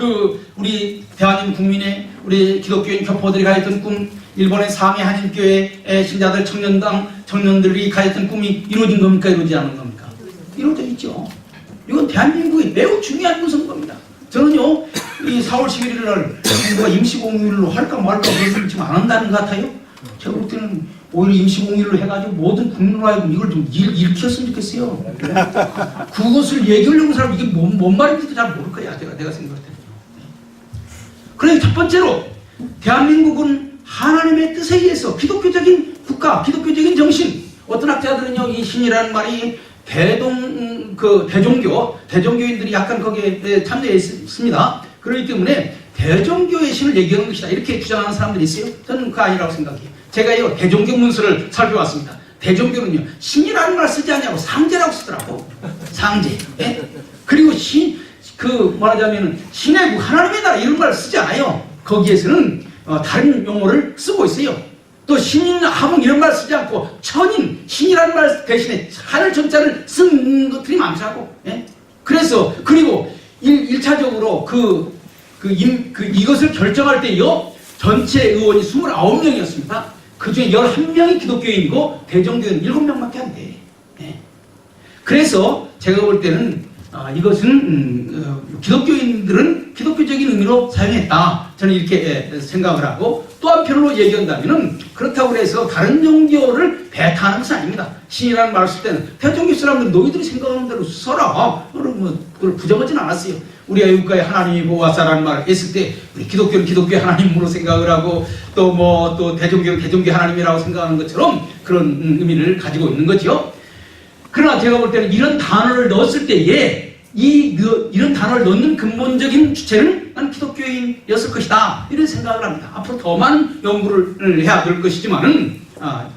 우리 대한민국 국민의 우리 기독교인 교포들이 가졌던 꿈, 일본의 상해 한인교회 신자들 청년들이 가졌던 꿈이 이루어진 겁니까? 이루어지지 않은 겁니까? 이루어져 있죠. 이건 대한민국이 매우 중요한 문서인 겁니다. 저는요, 이 4월 11일 날 누가 임시공휴일로 할까 말까 그것을 지금 안 한다는 것 같아요. 제가 볼 때는 오히려 임시공휴일로 해가지고 모든 국민으로 하여금 이걸 좀 일으켰으면 좋겠어요. 그것을 얘기하려는 사람 이게 뭔 말인지도 잘 모를 거야. 내가 생각할 때는. 그래서 첫 번째로 대한민국은 하나님의 뜻에 의해서 기독교적인 국가, 기독교적인 정신. 어떤 학자들은요, 이 신이라는 말이 대종교인들이 약간 거기에 참여했습니다. 그렇기 때문에 대종교의 신을 얘기하는 것이다. 이렇게 주장하는 사람들이 있어요. 저는 그거 아니라고 생각해요. 제가요, 대종교 문서를 살펴봤습니다. 대종교는요, 신이라는 말 쓰지 않냐고 상제라고 쓰더라고. 상제. 예? 그리고 말하자면 신의 하나님의 나라 이런 말 쓰지 않아요. 거기에서는 다른 용어를 쓰고 있어요. 또 신하분 이런 말 쓰지 않고 천인, 신이라는 말 대신에 하늘 천자를 쓴 것들이 많다고. 예? 그래서 그리고 1차적으로 이것을 결정할 때요, 전체 의원이 29명이었습니다. 그 중에 11명이 기독교인이고 대종교인 7명밖에 안 돼. 예? 그래서 제가 볼 때는 이것은 기독교인들은 기독교적인 의미로 사용했다. 저는 이렇게 생각을 하고, 또 한편으로 얘기한다면 그렇다고 해서 다른 종교를 배타하는 것은 아닙니다. 신이라는 말을 쓸 때는 대종교 사람들은 너희들이 생각하는 대로 써라. 그걸 부정하진 않았어요. 우리 애국가에 하나님이 보호하사라는 말을 했을 때 우리 기독교는 기독교의 하나님으로 생각을 하고 또 대종교는 대종교의 하나님이라고 생각하는 것처럼 그런 의미를 가지고 있는 거죠. 그러나 제가 볼 때는 이런 단어를 넣었을 때에 이런 단어를 넣는 근본적인 주체는 난 기독교인이었을 것이다. 이런 생각을 합니다. 앞으로 더 많은 연구를 해야 될 것이지만은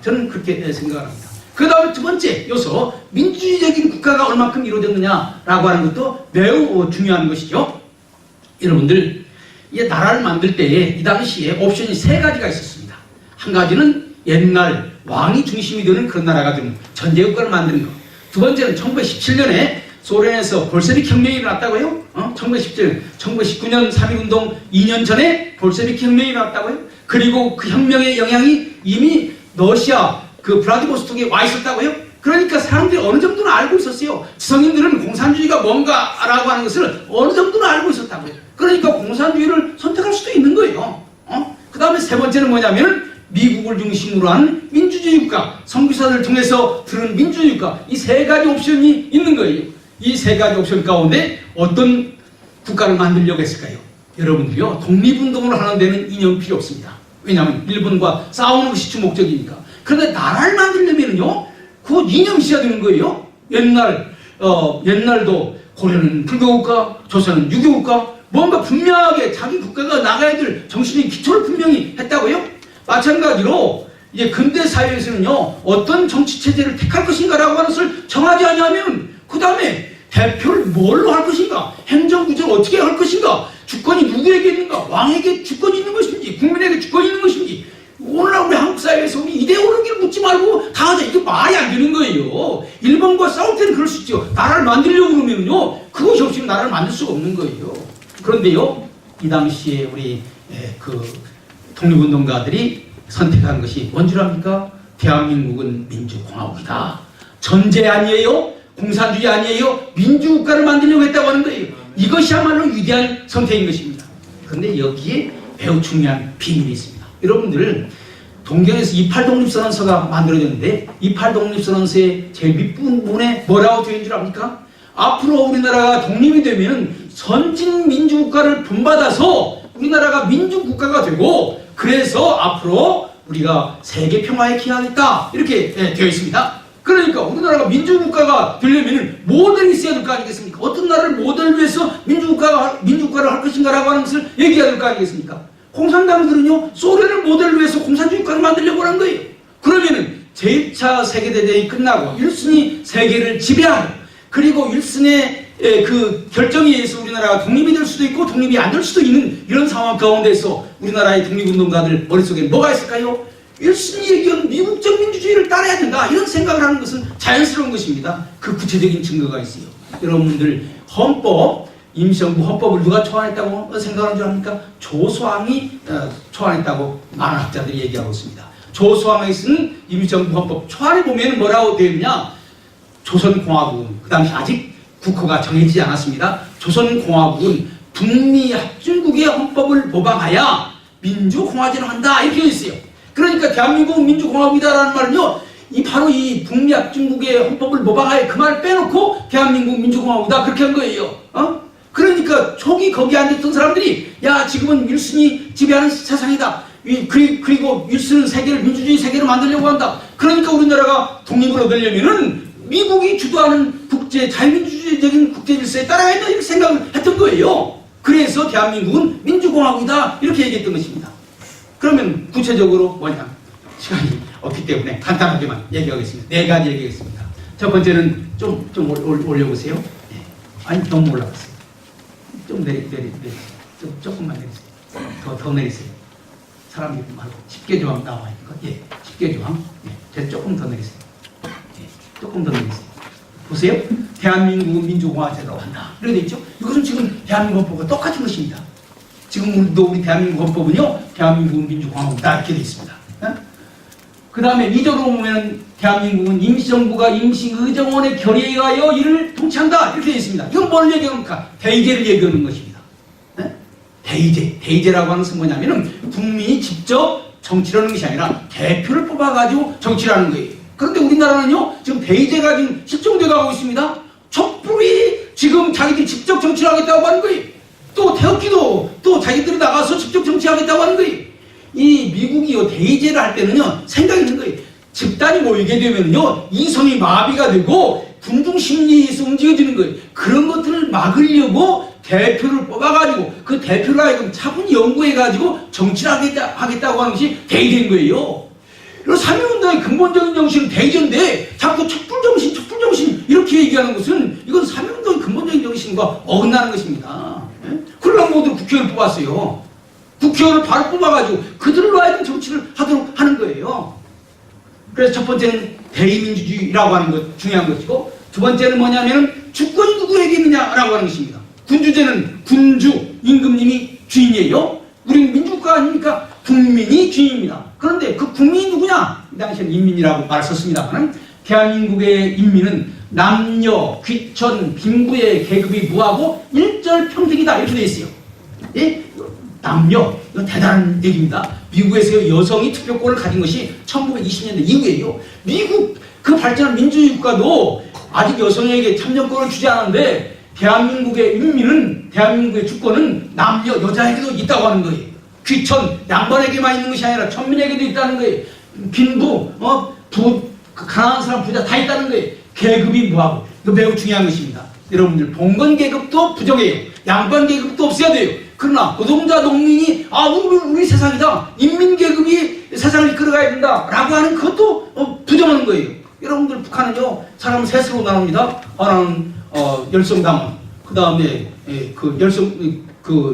저는 그렇게 생각을 합니다. 그 다음에 두 번째 요소, 민주주의적인 국가가 얼마큼 이루어졌느냐라고 하는 것도 매우 중요한 것이죠. 여러분들, 이 나라를 만들 때에 이 당시에 옵션이 3가지가 있었습니다. 한 가지는 옛날 왕이 중심이 되는 그런 나라가 되는 전제국가를 만드는 것. 두 번째는 1917년에 소련에서 볼셰비크 혁명이 일어났다고요? 1919년 3.1운동 2년 전에 볼셰비크 혁명이 일어났다고요? 그리고 그 혁명의 영향이 이미 러시아 블라디보스톡에 와 있었다고요? 그러니까 사람들이 어느 정도는 알고 있었어요. 지성인들은 공산주의가 뭔가라고 하는 것을 어느 정도는 알고 있었다고요. 그러니까 공산주의를 선택할 수도 있는 거예요. 그 다음에 세 번째는 뭐냐면 미국을 중심으로 한 민주주의 국가, 선교사들을 통해서 들은 민주주의 국가, 이 세 가지 옵션이 있는 거예요. 이 세 가지 옵션 가운데 어떤 국가를 만들려고 했을까요? 여러분들이요, 독립운동을 하는 데는 이념 필요 없습니다. 왜냐하면 일본과 싸우는 것이 주 목적이니까. 그런데 나라를 만들려면요, 그 이념이 있어야 되는 거예요. 옛날도 고려는 불교국가, 조선은 유교국가, 뭔가 분명하게 자기 국가가 나가야 될 정신의 기초를 분명히 했다고요. 마찬가지로 이제 근대 사회에서는요, 어떤 정치 체제를 택할 것인가라고 하는 것을 정하지 않으면 그 다음에 대표를 뭘로 할 것인가, 행정구조를 어떻게 할 것인가, 주권이 누구에게 있는가, 왕에게 주권이 있는 것인지, 국민에게 주권이 있는 것인지, 오늘날 우리 한국 사회에서 우리 이데올로기를 묻지 말고 다 하자. 이게 말이 안 되는 거예요. 일본과 싸울 때는 그럴 수 있죠. 나라를 만들려고 그러면요, 그것이 없이는 나라를 만들 수가 없는 거예요. 그런데요, 이 당시에 우리 그 독립운동가들이 선택한 것이 뭔 줄 압니까? 대한민국은 민주공화국이다. 전제 아니에요? 공산주의 아니에요? 민주국가를 만들려고 했다고 하는 거예요. 이것이야말로 위대한 선택인 것입니다. 그런데 여기에 매우 중요한 비밀이 있습니다. 여러분들, 동경에서 28독립선언서가 만들어졌는데 28독립선언서의 제일 밑부분에 뭐라고 되어 있는 줄 압니까? 앞으로 우리나라가 독립이 되면 선진민주국가를 본받아서 우리나라가 민주국가가 되고, 그래서 앞으로 우리가 세계 평화에 기여하겠다, 이렇게 되어 있습니다. 그러니까 우리나라가 민주국가가 되려면 모델이 있어야 될 거 아니겠습니까? 어떤 나라를 모델로 해서 민주국가를 할 것인가라고 하는 것을 얘기해야 될 거 아니겠습니까? 공산당들은요, 소련을 모델로 해서 공산주의 국가를 만들려고 하는 거예요. 그러면은 제1차 세계대전이 끝나고 윌슨이 세계를 지배하고, 그리고 윌슨의 그 결정에 의해서 우리나라가 독립이 될 수도 있고 독립이 안 될 수도 있는 이런 상황 가운데서 우리나라의 독립운동가들 머릿속에 뭐가 있을까요? 윌슨이 얘기한 미국적 민주주의를 따라야 된다, 이런 생각을 하는 것은 자연스러운 것입니다. 그 구체적인 증거가 있어요. 여러분들, 헌법, 임시정부 헌법을 누가 초안했다고 생각하는 줄 압니까? 조소왕이 초안했다고 많은 학자들이 얘기하고 있습니다. 조소왕이 쓴 임시정부 헌법 초안에 보면 뭐라고 되어 있냐? 조선공화국은, 그 당시 아직 국호가 정해지지 않았습니다. 조선공화국은 북미 합중국의 헌법을 모방하여 민주공화제를 한다, 이렇게 되어 있어요. 그러니까 대한민국은 민주공화국이다라는 말은요, 바로 이 북미 합중국의 헌법을 모방하여 그 말을 빼놓고 대한민국 민주공화국이다, 그렇게 한 거예요. 그러니까 초기 거기 앉았던 사람들이, 야, 지금은 윌슨이 지배하는 세상이다, 그리고 윌슨은 세계를 민주주의 세계를 만들려고 한다, 그러니까 우리나라가 독립을 얻으려면은 미국이 주도하는 국제 자유민주주의적인 국제 질서에 따라야 한다, 이렇게 생각을 했던 거예요. 그래서 대한민국은 민주공화국이다, 이렇게 얘기했던 것입니다. 그러면 구체적으로 뭐냐, 시간이 없기 때문에 간단하게만 얘기하겠습니다. 네 가지 얘기하겠습니다. 첫 번째는 좀 올려보세요. 네. 아니, 너무 올라갔어요. 좀 내리세요. 조금만 내리세요. 더 내리세요. 사람이 말고 10개 조항 나와 있는 거. 예, 10개 조항. 예, 조금 더 내리세요. 예, 조금 더 내리세요. 보세요. 대한민국은 민주공화제로 한다, 이렇게 되어 있죠. 이것은 지금 대한민국 헌법과 똑같은 것입니다. 지금 우리 대한민국 헌법은요, 대한민국은 민주공화국이다, 이렇게 되어 있습니다. 그 다음에 2절로 보면 대한민국은 임시정부가 임시의정원의 결의에 의하여 이를 통치한다, 이렇게 되어 있습니다. 이건 뭘 얘기합니까? 대의제를 얘기하는 것입니다. 대의제라고 하는 것은 뭐냐면은 국민이 직접 정치를 하는 것이 아니라 대표를 뽑아가지고 정치를 하는 거예요. 그런데 우리나라는요, 지금 대의제가 지금 실종돼 가고 있습니다. 촛불이 지금 자기들이 직접 정치를 하겠다고 하는 거예요. 또 태극기도 또 자기들이 나가서 직접 정치하겠다고 하는 거예요. 이 미국이요, 대의제를 할 때는요, 생각이 있는 거예요. 집단이 모이게 되면요, 이성이 마비가 되고 군중 심리에서 움직여지는 거예요. 그런 것들을 막으려고 대표를 뽑아가지고 그 대표를 하여금 차분히 연구해가지고 정치를 하겠다고 하는 것이 대의제인 거예요. 그리고 3.1운동의 근본적인 정신은 대의제인데 자꾸 촛불정신 이렇게 얘기하는 것은 이건 3.1운동의 근본적인 정신과 어긋나는 것입니다. 그러려고 모두 국회의원을 뽑았어요. 국회의원을 바로 뽑아가지고 그들로 하여금 정치를 하도록 하는 거예요. 그래서 첫 번째는 대의민주주의라고 하는 것 중요한 것이고, 두 번째는 뭐냐면 주권이 누구에게 있느냐라고 하는 것입니다. 군주제는 군주, 임금님이 주인이에요. 우리는 민주국가 아닙니까? 국민이 주인입니다. 그런데 그 국민이 누구냐? 이 당시에는 인민이라고 말을 썼습니다만 대한민국의 인민은 남녀, 귀천, 빈부의 계급이 무하고 일절평등이다 이렇게 되어 있어요. 예? 남녀, 이건 대단한 얘기입니다. 미국에서 여성이 투표권을 가진 것이 1920년대 이후에요. 미국 그 발전한 민주주의 국가도 아직 여성에게 참정권을 주지 않았는데 대한민국의 인민은, 대한민국의 주권은 남녀, 여자에게도 있다고 하는 거예요. 귀천, 양반에게만 있는 것이 아니라 천민에게도 있다는 거예요. 빈부, 가난한 사람, 부자 다 있다는 거예요. 계급이 무하고. 이거 매우 중요한 것입니다. 여러분들, 봉건 계급도 부정해요. 양반 계급도 없어야 돼요. 그러나 노동자, 농민이 우리 세상이다. 인민 계급이 세상을 이끌어가야 된다. 라고 하는 그것도 부정하는 거예요. 여러분들, 북한은요, 사람은 셋으로 나눕니다. 하나는 열성당원, 그 다음에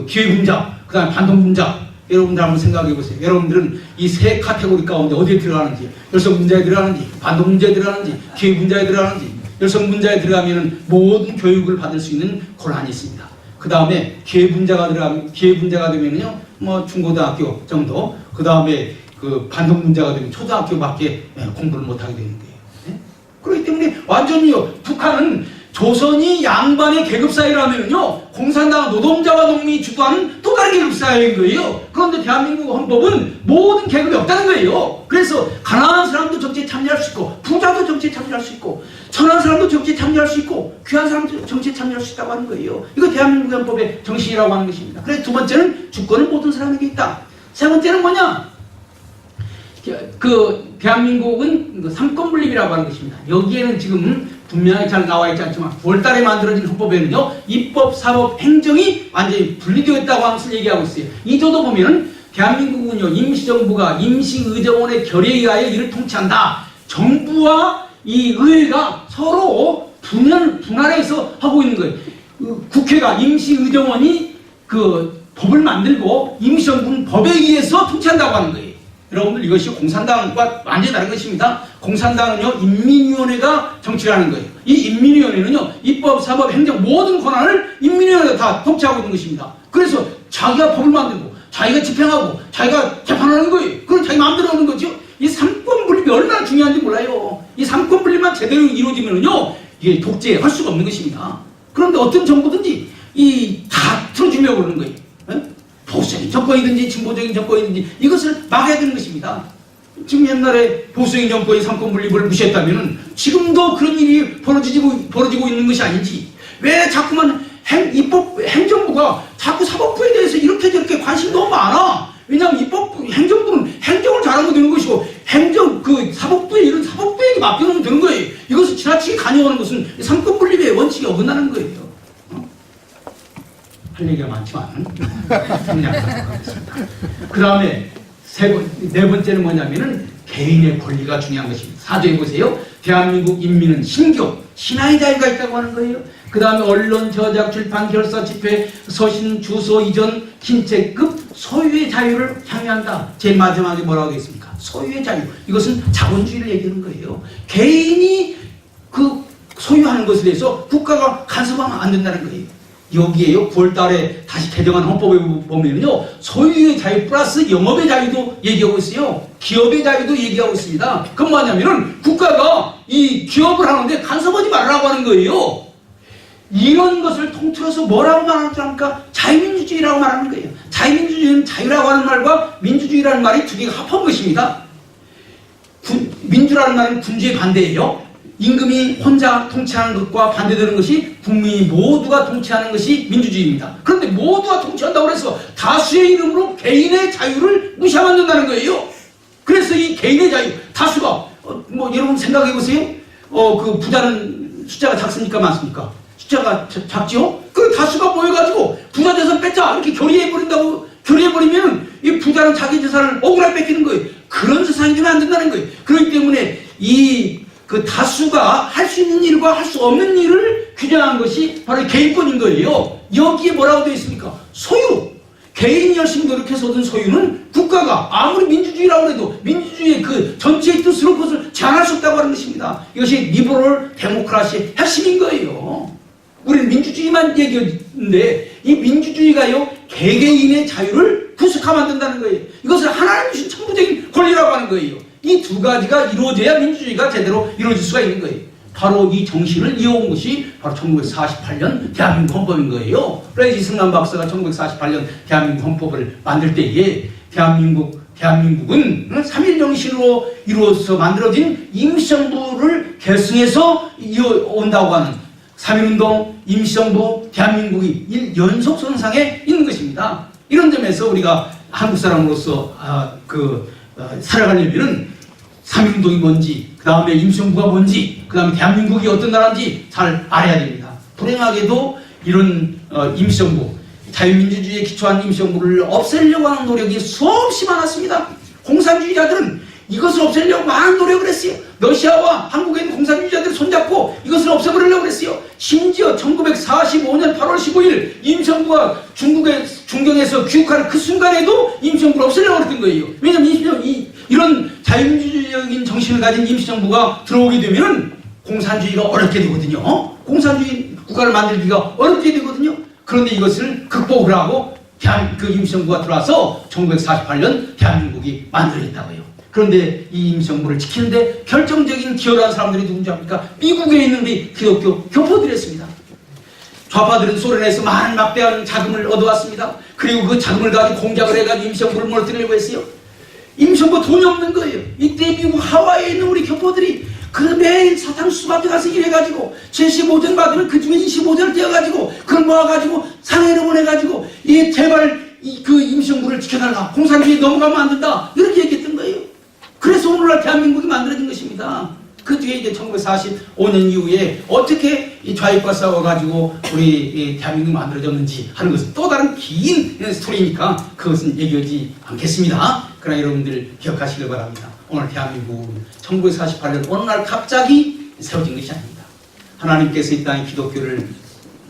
기회분자, 그 다음에 반동분자. 여러분들 한번 생각해 보세요. 여러분들은 이 세 카테고리 가운데 어디에 들어가는지, 열성분자에 들어가는지, 반동분자에 들어가는지, 기회분자에 들어가는지. 열성분자에 들어가면 모든 교육을 받을 수 있는 권한이 있습니다. 그 다음에 기회분자가 되면요, 중고등학교 정도, 그 다음에 그 반동분자가 되면 초등학교밖에 공부를 못하게 되는 거예요. 네? 그렇기 때문에 완전히요, 북한은 조선이 양반의 계급사회라면요, 공산당 노동자와 농민이 주도하는 또 다른 계급사회인 거예요. 그런데 대한민국 헌법은 모든 계급이 없다는 거예요. 그래서 가난한 사람도 정치에 참여할 수 있고, 부자도 정치에 참여할 수 있고, 천한 사람도 정치에 참여할 수 있고, 귀한 사람도 정치에 참여할 수 있다고 하는 거예요. 이거 대한민국 헌법의 정신이라고 하는 것입니다. 그래서 두 번째는 주권은 모든 사람에게 있다. 세 번째는 뭐냐? 대한민국은 삼권분립이라고 하는 것입니다. 여기에는 지금 분명히 잘 나와 있지 않지만 9월달에 만들어진 헌법에는요, 입법, 사법, 행정이 완전히 분리되어 있다고 하는 것을 얘기하고 있어요. 이조도 보면은 대한민국은요, 임시정부가 임시의정원의 결의에 의하여 이를 통치한다. 정부와 이 의회가 서로 분할해서 하고 있는 거예요. 국회가, 임시의정원이 그 법을 만들고 임시정부는 법에 의해서 통치한다고 하는 거예요. 여러분들, 이것이 공산당과 완전히 다른 것입니다. 공산당은요, 인민위원회가 정치를 하는 거예요. 이 인민위원회는요, 입법, 사법, 행정 모든 권한을 인민위원회가 다 통치하고 있는 것입니다. 그래서 자기가 법을 만들고, 자기가 집행하고, 자기가 재판하는 거예요. 그건 자기 마음대로 하는 거죠. 이 삼권분립이 얼마나 중요한지 몰라요. 이 삼권분립만 제대로 이루어지면요, 이게 독재할 수가 없는 것입니다. 그런데 어떤 정부든지 다 틀어주려고 그러는 거예요. 보수적인 정권이든지 진보적인 정권이든지 이것을 막아야 되는 것입니다. 지금 옛날에 보수적인 정권이 삼권분립을 무시했다면 지금도 그런 일이 벌어지고 있는 것이 아닌지, 왜 자꾸만 행정부가 자꾸 사법부에 대해서 이렇게 저렇게 관심이 너무 많아. 왜냐하면 행정부는 행정을 잘하면 되는 것이고, 사법부의 일은 사법부에게 맡겨놓으면 되는 거예요. 이것을 지나치게 관여하는 것은 삼권분립의 원칙에 어긋나는 거예요. 할 얘기가 많지만 정리하도록 하겠습니다. 그 다음에 네 번째는 뭐냐면은 개인의 권리가 중요한 것입니다. 사조해 보세요. 대한민국 인민은 신교, 신화의 자유가 있다고 하는 거예요. 그 다음에 언론, 저작, 출판, 결사, 집회, 서신, 주소, 이전, 신체급 소유의 자유를 향유한다. 제일 마지막에 뭐라고 되어 있습니까? 소유의 자유. 이것은 자본주의를 얘기하는 거예요. 개인이 소유하는 것에 대해서 국가가 간섭하면 안 된다는 거예요. 여기에요, 9월달에 다시 개정한 헌법에 보면요, 소유의 자유 플러스 영업의 자유도 얘기하고 있어요. 기업의 자유도 얘기하고 있습니다. 그건 뭐냐면은 국가가 이 기업을 하는데 간섭하지 말라고 하는 거예요. 이런 것을 통틀어서 뭐라고 말하는 줄 압니까? 자유민주주의라고 말하는 거예요. 자유민주주의는 자유라고 하는 말과 민주주의라는 말이 두 개가 합한 것입니다. 민주라는 말은 군주의 반대예요. 임금이 혼자 통치하는 것과 반대되는 것이 국민이 모두가 통치하는 것이 민주주의입니다. 그런데 모두가 통치한다고 해서 다수의 이름으로 개인의 자유를 무시하면 안 된다는 거예요. 그래서 이 개인의 자유, 다수가 여러분 생각해 보세요. 부자는 숫자가 작습니까, 많습니까? 숫자가 작죠? 그 다수가 모여가지고 부자 재산 뺏자 이렇게 결의해버리면 이 부자는 자기 재산을 억울하게 뺏기는 거예요. 그런 세상이 되면 안 된다는 거예요. 그렇기 때문에 다수가 할 수 있는 일과 할 수 없는 일을 규정한 것이 바로 개인권인 거예요. 여기에 뭐라고 되어 있습니까? 소유. 개인이 열심히 노력해서 얻은 소유는 국가가 아무리 민주주의라고 해도 민주주의의 그 전체의 뜻으로 그것을 제한할 수 없다고 하는 것입니다. 이것이 리버럴 데모크라시의 핵심인 거예요. 우리는 민주주의만 얘기했는데 이 민주주의가요, 개개인의 자유를 부수하면 안 된다는 거예요. 이것을 하나님 주신 천부적인 권리라고 하는 거예요. 이 두 가지가 이루어져야 민주주의가 제대로 이루어질 수가 있는 거예요. 바로 이 정신을 이어온 것이 바로 1948년 대한민국 헌법인 거예요. 그래서 이승만 박사가 1948년 대한민국 헌법을 만들 때에 대한민국은 3일 정신으로 이루어서 만들어진 임시정부를 결성해서 이어온다고 하는 3.1운동, 임시정부, 대한민국이 연속선상에 있는 것입니다. 이런 점에서 우리가 한국 사람으로서 살아가려면 3.1운동이 뭔지, 그 다음에 임시정부가 뭔지, 그 다음에 대한민국이 어떤 나라인지 잘 알아야 됩니다. 불행하게도 이런 임시정부, 자유민주주의에 기초한 임시정부를 없애려고 하는 노력이 수없이 많았습니다. 공산주의자들은 이것을 없애려고 많은 노력을 했어요. 러시아와 한국에 있는 공산주의자들을 손잡고 이것을 없애버리려고 했어요. 심지어 1945년 8월 15일 임시정부가 중경에서 귀국하는 그 순간에도 임시정부를 없애려고 했던 거예요. 왜냐하면 이런 자유민주주의적인 정신을 가진 임시정부가 들어오게 되면 공산주의가 어렵게 되거든요. 공산주의 국가를 만들기가 어렵게 되거든요. 그런데 이것을 극복을 하고 그 임시정부가 들어와서 1948년 대한민국이 만들어졌다고요. 그런데 이 임시정부를 지키는데 결정적인 기여를 한 사람들이 누군지 압니까? 미국에 있는 우리 기독교 교포들이었습니다. 좌파들은 소련에서 많은 막대한 자금을 얻어왔습니다. 그리고 그 자금을 가지고 공작을 해가지고 임시정부를 무너뜨리려고 했어요. 임시정부 돈이 없는 거예요. 이때 미국 하와이에 있는 우리 교포들이 매일 사탕수수 앞에 가서 일해가지고 75전 받으면 그 중에 25전을 떼어가지고 그걸 모아가지고 상해를 보내가지고 제발 그 임시정부를 지켜달라. 공산주의 넘어가면 안 된다. 이렇게 얘기했던 거예요. 그래서 오늘날 대한민국이 만들어진 것입니다. 그 뒤에 이제 1945년 이후에 어떻게 이 좌익과 싸워가지고 우리 대한민국이 만들어졌는지 하는 것은 또 다른 긴 스토리니까 그것은 얘기하지 않겠습니다. 그러나 여러분들 기억하시길 바랍니다. 오늘 대한민국은 1948년 어느 날 갑자기 세워진 것이 아닙니다. 하나님께서 이 땅에 기독교를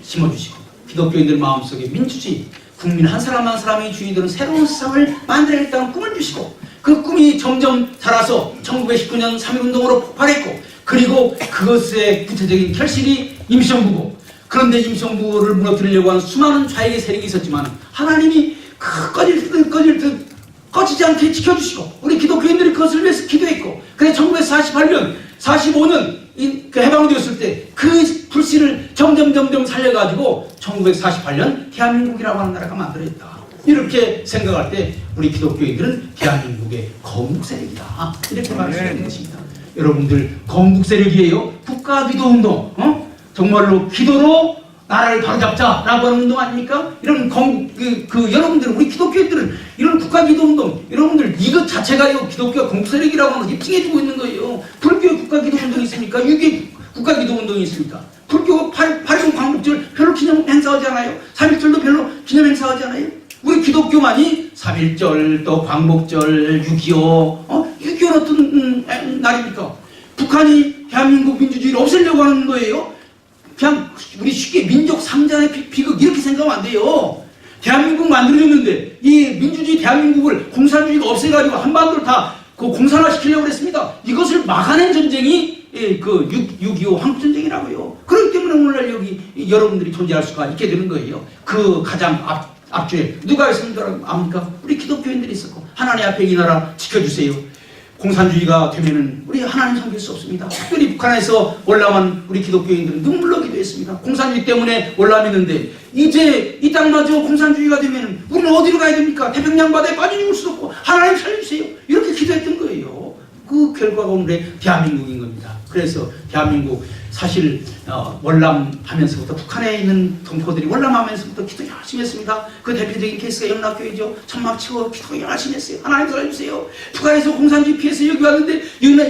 심어주시고 기독교인들 마음속에 민주주의, 국민 한 사람 한 사람의 주의들은 새로운 세상을 만들어야겠다는 꿈을 주시고 그 꿈이 점점 자라서 1919년 3.1운동으로 폭발했고 그리고 그것의 구체적인 결실이 임시정부고 그런데 임시정부를 무너뜨리려고 하는 수많은 좌익의 세력이 있었지만 하나님이 꺼지지 않게 지켜주시고 우리 기독교인들이 그것을 위해서 기도했고 그래서 1948년, 45년 해방이 되었을 때 그 불씨를 점점 살려가지고 1948년 대한민국이라고 하는 나라가 만들어졌다. 이렇게 생각할 때 우리 기독교인들은 대한민국의 건국 세력이다. 이렇게 말할 수 있는 것입니다. 여러분들 건국 세력이에요. 국가기도운동, 정말로 기도로 나라를 바로잡자라고 하는 운동 아닙니까? 이런 여러분들 우리 기독교인들은 이런 국가기도운동 여러분들 이것 자체가 기독교가 건국 세력이라고 하는 걸 입증해주고 있는 거예요. 불교의 국가기도운동이 있습니까? 유교의 국가기도운동이 있습니까? 불교가 8.1 광복절 별로 기념 행사하지 않아요? 3.1절도 별로 기념 행사하지 않아요? 우리 기독교만이 3.1절, 또 광복절, 6.25, 6.25는 어떤 날입니까? 북한이 대한민국 민주주의를 없애려고 하는 거예요? 그냥 우리 쉽게 민족 상잔의 비극 이렇게 생각하면 안 돼요. 대한민국 만들어졌는데 이 민주주의 대한민국을 공산주의가 없애가지고 한반도를 다 공산화시키려고 했습니다. 이것을 막아낸 전쟁이 6.25 한국전쟁이라고요. 그렇기 때문에 오늘날 여기 여러분들이 존재할 수가 있게 되는 거예요. 그 가장 앞줄에 누가 있었는 줄 압니까? 우리 기독교인들이 있었고 하나님 앞에 이 나라 지켜주세요. 공산주의가 되면은 우리 하나님 섬길 수 없습니다. 특별히 북한에서 월남한 우리 기독교인들은 눈물로 기도했습니다. 공산주의 때문에 월남했는데 이제 이 땅마저 공산주의가 되면은 우리는 어디로 가야 됩니까? 태평양 바다에 빠져 죽을 수도 없고 하나님 살려주세요. 이렇게 기도했던 거예요. 그 결과가 오늘의 대한민국인 겁니다. 그래서 대한민국 사실 월남하면서부터 북한에 있는 동포들이 월남하면서부터 기도 열심히 했습니다. 그 대표적인 케이스가 영락교회죠. 천막 치고 기도 열심히 했어요. 하나님 살려주세요. 북한에서 공산주의 피해서 여기 왔는데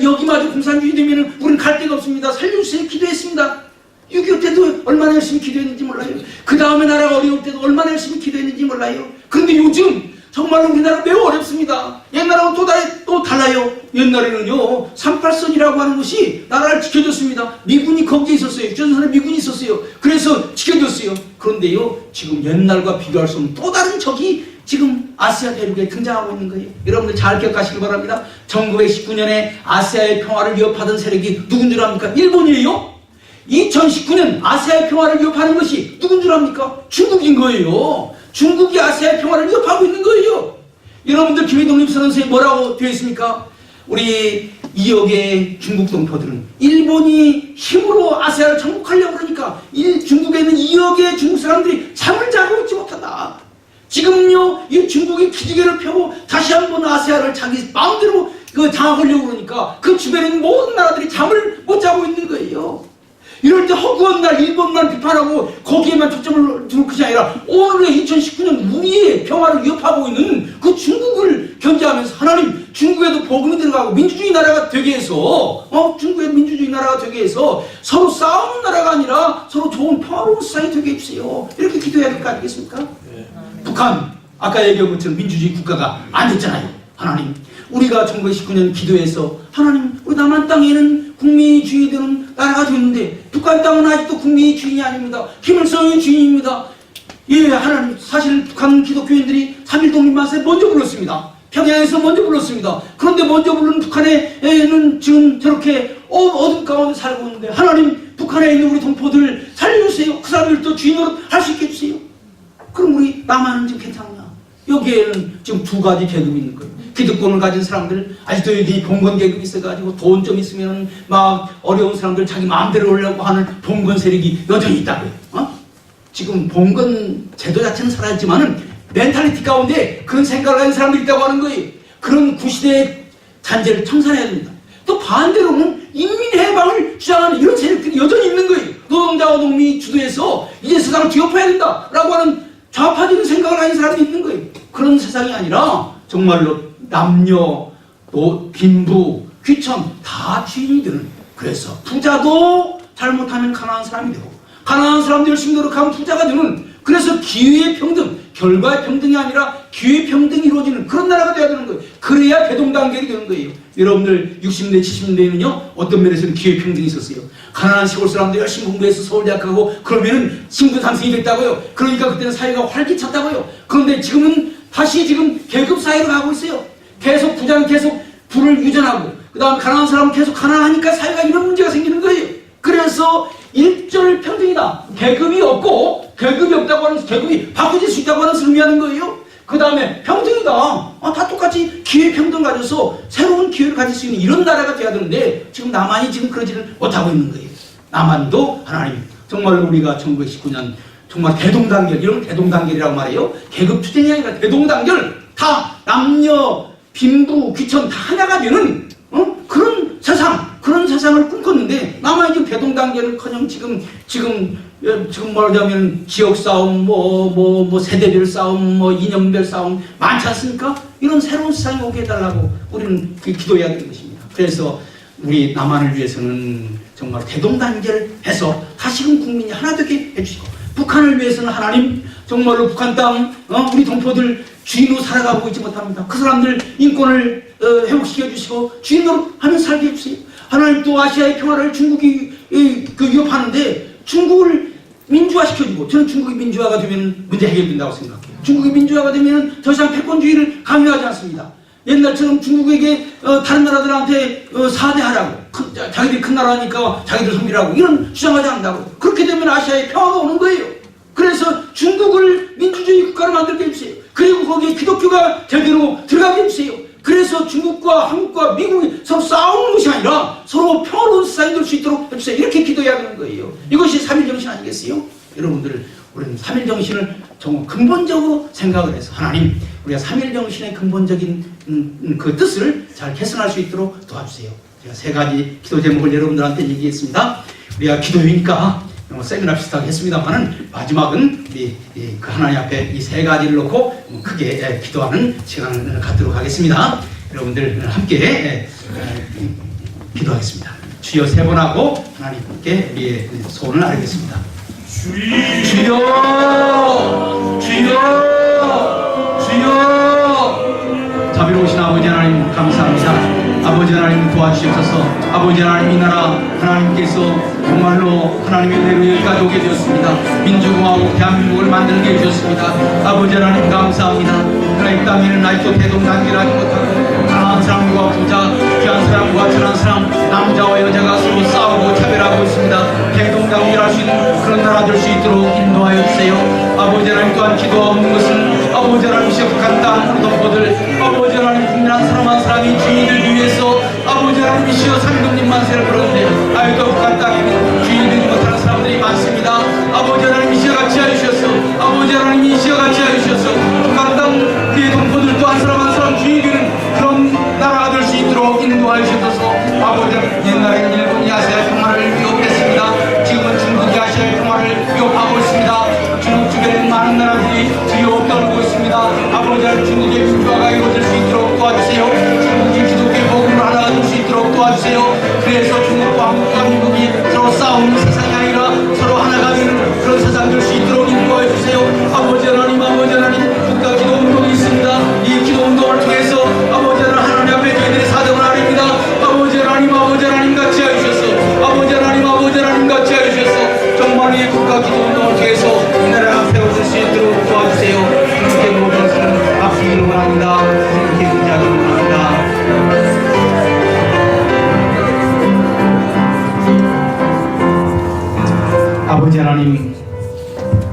여기마저 공산주의 되면 우리는 갈 데가 없습니다. 살려주세요. 기도했습니다. 6.25 때도 얼마나 열심히 기도했는지 몰라요. 그 다음에 나라가 어려울 때도 얼마나 열심히 기도했는지 몰라요. 그런데 요즘 정말로 우리나라 매우 어렵습니다. 옛날하고 또 달라요. 옛날에는요 38선이라고 하는 것이 나라를 지켜줬습니다. 미군이 거기에 있었어요. 휴전선에 미군이 있었어요. 그래서 지켜줬어요. 그런데요 지금 옛날과 비교할 수 없는 또 다른 적이 지금 아시아 대륙에 등장하고 있는 거예요. 여러분들 잘 기억하시기 바랍니다. 1919년에 아시아의 평화를 위협하던 세력이 누군 줄 압니까? 일본이에요. 2019년 아시아의 평화를 위협하는 것이 누군 줄 압니까? 중국인 거예요. 중국이 아시아의 평화를 위협하고 있는 거예요. 여러분들 기회독립선언서에 뭐라고 되어 있습니까? 우리 2억의 중국 동포들은 일본이 힘으로 아세아를 정복하려고 그러니까 중국에 있는 2억의 중국 사람들이 잠을 자고 있지 못한다. 지금요, 이 중국이 기지개를 펴고 다시 한번 아세아를 자기 마음대로 장악하려고 그러니까 그 주변에 있는 모든 나라들이 잠을 못 자고 있는 거예요. 이럴 때 허구한 날 일본만 비판하고 거기에만 초점을 두는 것이 아니라 오늘의 2019년 우리의 평화를 위협하고 있는 그 중국을 견제하면서 하나님 중국에도 복음이 들어가고 민주주의 나라가 되게 해서 중국에도 민주주의 나라가 되게 해서 서로 싸우는 나라가 아니라 서로 좋은 평화로운 세상이 되게 해주세요. 이렇게 기도해야 될 거 아니겠습니까? 네. 북한 아까 얘기한 것처럼 민주주의 국가가 안 됐잖아요. 하나님 우리가 1919년 기도해서 하나님 우리 남한 땅에는 국민주의 되는 나라가 됐는데 북한 땅은 아직도 국민의 주인이 아닙니다. 김일성의 주인입니다. 예, 하나님 사실 북한 기독교인들이 3.1 독립만세 먼저 불렀습니다. 평양에서 먼저 불렀습니다. 그런데 먼저 부른 북한에는 지금 저렇게 어둠 가운데 살고 있는데 하나님 북한에 있는 우리 동포들 살려주세요. 그 사람들도 주인으로 할 수 있게 해주세요. 그럼 우리 남한은 지금 괜찮냐? 여기에는 지금 두 가지 계급이 있는 거예요. 기득권을 가진 사람들, 아직도 여기 봉건 계급이 있어가지고 돈 좀 있으면 막 어려운 사람들 자기 마음대로 오려고 하는 봉건 세력이 여전히 있다고요. 지금 봉건 제도 자체는 사라졌지만은 멘탈리티 가운데 그런 생각을 가진 사람들이 있다고 하는 거예요. 그런 구시대의 잔재를 청산해야 됩니다. 또 반대로는 인민해방을 주장하는 이런 세력들이 여전히 있는 거예요. 노동자와 농민이 주도해서 이제 세상을 뒤엎어야 된다라고 하는 좌파적인 생각을 가진 사람이 있는 거예요. 그런 세상이 아니라 정말로 남녀, 빈부, 귀천 다 주인이 되는, 그래서 부자도 잘못하면 가난한 사람이 되고 가난한 사람도 열심히 노력하면 부자가 되는, 그래서 기회의 평등, 결과의 평등이 아니라 기회의 평등이 이루어지는 그런 나라가 돼야 되는 거예요. 그래야 대동단결이 되는 거예요. 여러분들 60대, 70대에는요 어떤 면에서는 기회의 평등이 있었어요. 가난한 시골 사람들 열심히 공부해서 서울대학 가고 그러면은 신분 상승이 됐다고요. 그러니까 그때는 사회가 활기찼다고요. 그런데 지금은 다시 지금 계급 사회로 가고 있어요. 계속 부자는 계속 부를 유전하고 그 다음 가난한 사람은 계속 가난하니까 사회가 이런 문제가 생기는 거예요. 그래서 일절 평등이다. 계급이 없고 계급이 없다고 하는, 계급이 바꿔질 수 있다고 하는 것을 의미하는 거예요. 그 다음에 평등이다. 다 똑같이 기회 평등 가져서 새로운 기회를 가질 수 있는 이런 나라가 돼야 되는데 지금 남한이 지금 그러지를 못하고 있는 거예요. 남한도 하나님 정말 우리가 1919년 정말 대동단결, 이런 대동단결이라고 말해요. 계급 투쟁이 아니라 대동단결, 다 남녀, 빈부, 귀천 다 하나가 되는 그런 세상을 꿈꿨는데 남한이 지금 대동단결은커녕 지금 말하자면 지역 싸움, 세대별 싸움, 이념별 싸움 많지 않습니까? 이런 새로운 세상이 오게 해달라고 우리는 기도해야 되는 것입니다. 그래서 우리 남한을 위해서는 정말 대동단결해서 다시금 국민이 하나 되게 해주시고, 북한을 위해서는 하나님 정말로 북한 땅 우리 동포들 주인으로 살아가고 있지 못합니다. 그 사람들 인권을 회복시켜 주시고 주인으로 하면 살게 해주세요. 하나님 또 아시아의 평화를 중국이 위협하는데 중국을 민주화시켜주고, 저는 중국이 민주화가 되면 문제 해결된다고 생각해요. 중국이 민주화가 되면 더 이상 패권주의를 강요하지 않습니다. 옛날처럼 중국에게 다른 나라들한테 사대하라고, 자기들이 큰 나라니까 자기들 섬기라고 이런 주장하지 않는다고. 그렇게 되면 아시아에 평화가 오는 거예요. 그래서 중국을 민주주의 국가로 만들게 해주세요. 그리고 거기에 기독교가 제대로 들어가게 해주세요. 그래서 중국과 한국과 미국이 서로 싸우는 것이 아니라 서로 평화로운 세상이 될 수 있도록 해주세요. 이렇게 기도해야 하는 거예요. 이것이 3.1정신 아니겠어요? 여러분들, 우리는 3.1정신을 정말 근본적으로 생각을 해서 하나님 우리가 3.1정신의 근본적인 그 뜻을 잘 개선할 수 있도록 도와주세요. 제가 세 가지 기도 제목을 여러분들한테 얘기했습니다. 우리가 기도회니까 세미나 비슷하게 했습니다만은 마지막은 우리 그 하나님 앞에 이 세 가지를 놓고 크게 기도하는 시간을 갖도록 하겠습니다. 여러분들 함께 기도하겠습니다. 주여 세 번 하고 하나님께 우리의 소원을 아뢰겠습니다. 주여, 주여, 주여. 자비로우신 아버지 하나님 감사합니다. 아버지 하나님 도와주시옵소서. 아버지 하나님, 이 나라 하나님께서 정말로 하나님의 대로 여기까지 오게 되었습니다. 민주공화국 대한민국을 만들게 해주셨습니다. 아버지 하나님 감사합니다. 하나님 땅에는 아직도 대동단결하지 못하고 가난한 사람과 부자, 귀한 사람과 천한 사람, 남자와 여자가 서로 싸우고 차별하고 있습니다. 대동단결 감사하고 일할 수 있는 그런 나라 될 수 있도록 인도하여 주세요. 아버지 하나님, 또한 기도하고 있는 것은 아버지 하나님 시역한 땅 동포들, 아버지 하나님 국민 한 사람 한 사람이 주인을 위해서 아버지 하나님이시여 상금님 만세를 부르는데 아유도 북한 땅에 주인되지 못하는 사람들이 많습니다. 아버지 하나님이시여 같이 하주셔서, 아버지 하나님이시여 같이 하주셔서 북한 땅 그의 동포들도 한 사람 한 사람 주인이 되는 그런 나라가 될 수 있도록 인도하여 주셔서, 아버지 하나님, 옛날에는 일본이 아시아 평화를 위협했습니다. 지금은 중국이 아시아의 평화를 위협하고 있습니다. 중국 주변에 많은 나라들이 두려워 떨고 있습니다. 아버지 하나님, 중국의 불화가 이루어질 수 있도록 도와주세요. 중국이 기독교의 복음을 하나가 될 수 있도록 도와주세요. 그래서 중국과 한국과 미국이 서로 싸우는 세상이 아니라 서로 하나가 되는 그런 세상 될 수 있도록 인도해 주세요. 아버지 하나님, 아버지 하나님, 국가 기도 운동이 있습니다. 이 기도 운동을 통해서 아버지 하나님 앞에 저희들이 사정을 아닙니다. 아버지 하나님 같이 해주셔서, 아버지 하나님 같이 해주셔서 정말 이 국가 기도 운동을 통해서 이 나라가 세워질 수 있도록 도와주세요. 그렇게 모든 것은 앞으로 원합니다. 그렇게 의지하기 원합니다. 아버지 하나님,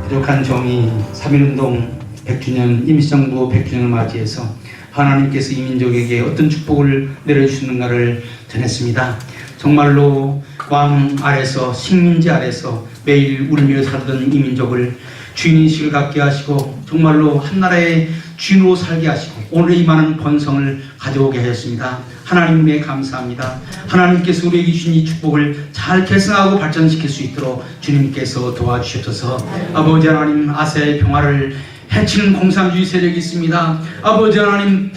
부족한 종이 3.1운동 100주년, 임시정부 100주년을 맞이해서 하나님께서 이 민족에게 어떤 축복을 내려주시는가를 전했습니다. 정말로 왕 아래서, 식민지 아래서 매일 울며 살던 이 민족을 주인의식을 갖게 하시고 정말로 한나라의 주인으로 살게 하시고 오늘 이 많은 번성을 가져오게 하셨습니다. 하나님께 감사합니다. 하나님께서 우리에게 주신 이 축복을 잘 계승하고 발전시킬 수 있도록 주님께서 도와주셔서, 아버지 하나님, 아시아의 평화를 해치는 공산주의 세력이 있습니다. 아버지 하나님,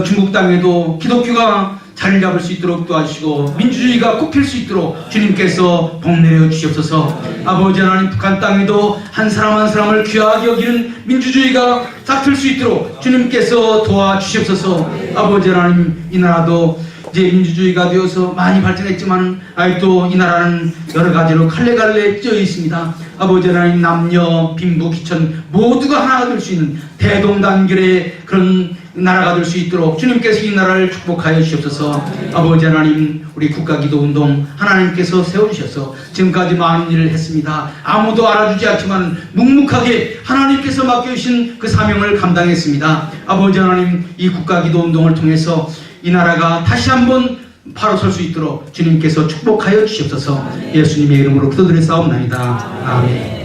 중국 땅에도 기독교가 자리를 잡을 수 있도록 도와주시고 민주주의가 꼽힐 수 있도록 주님께서 복 내려 주시옵소서. 아버지 하나님, 북한 땅에도 한 사람 한 사람을 귀하게 여기는 민주주의가 싹틀 수 있도록 주님께서 도와주시옵소서. 아버지 하나님, 이 나라도 이제 민주주의가 되어서 많이 발전했지만 아직도 이 나라는 여러 가지로 갈래갈래 쪄 있습니다. 아버지 하나님, 남녀 빈부 귀천 모두가 하나가 될 수 있는 대동단결의 그런 나라가 될 수 있도록 주님께서 이 나라를 축복하여 주시옵소서. 아버지 하나님, 우리 국가기도운동 하나님께서 세워주셔서 지금까지 많은 일을 했습니다. 아무도 알아주지 않지만 묵묵하게 하나님께서 맡겨주신 그 사명을 감당했습니다. 아버지 하나님, 이 국가기도운동을 통해서 이 나라가 다시 한번 바로 설 수 있도록 주님께서 축복하여 주시옵소서. 예수님의 이름으로 기도드렸사옵나이다. 아멘.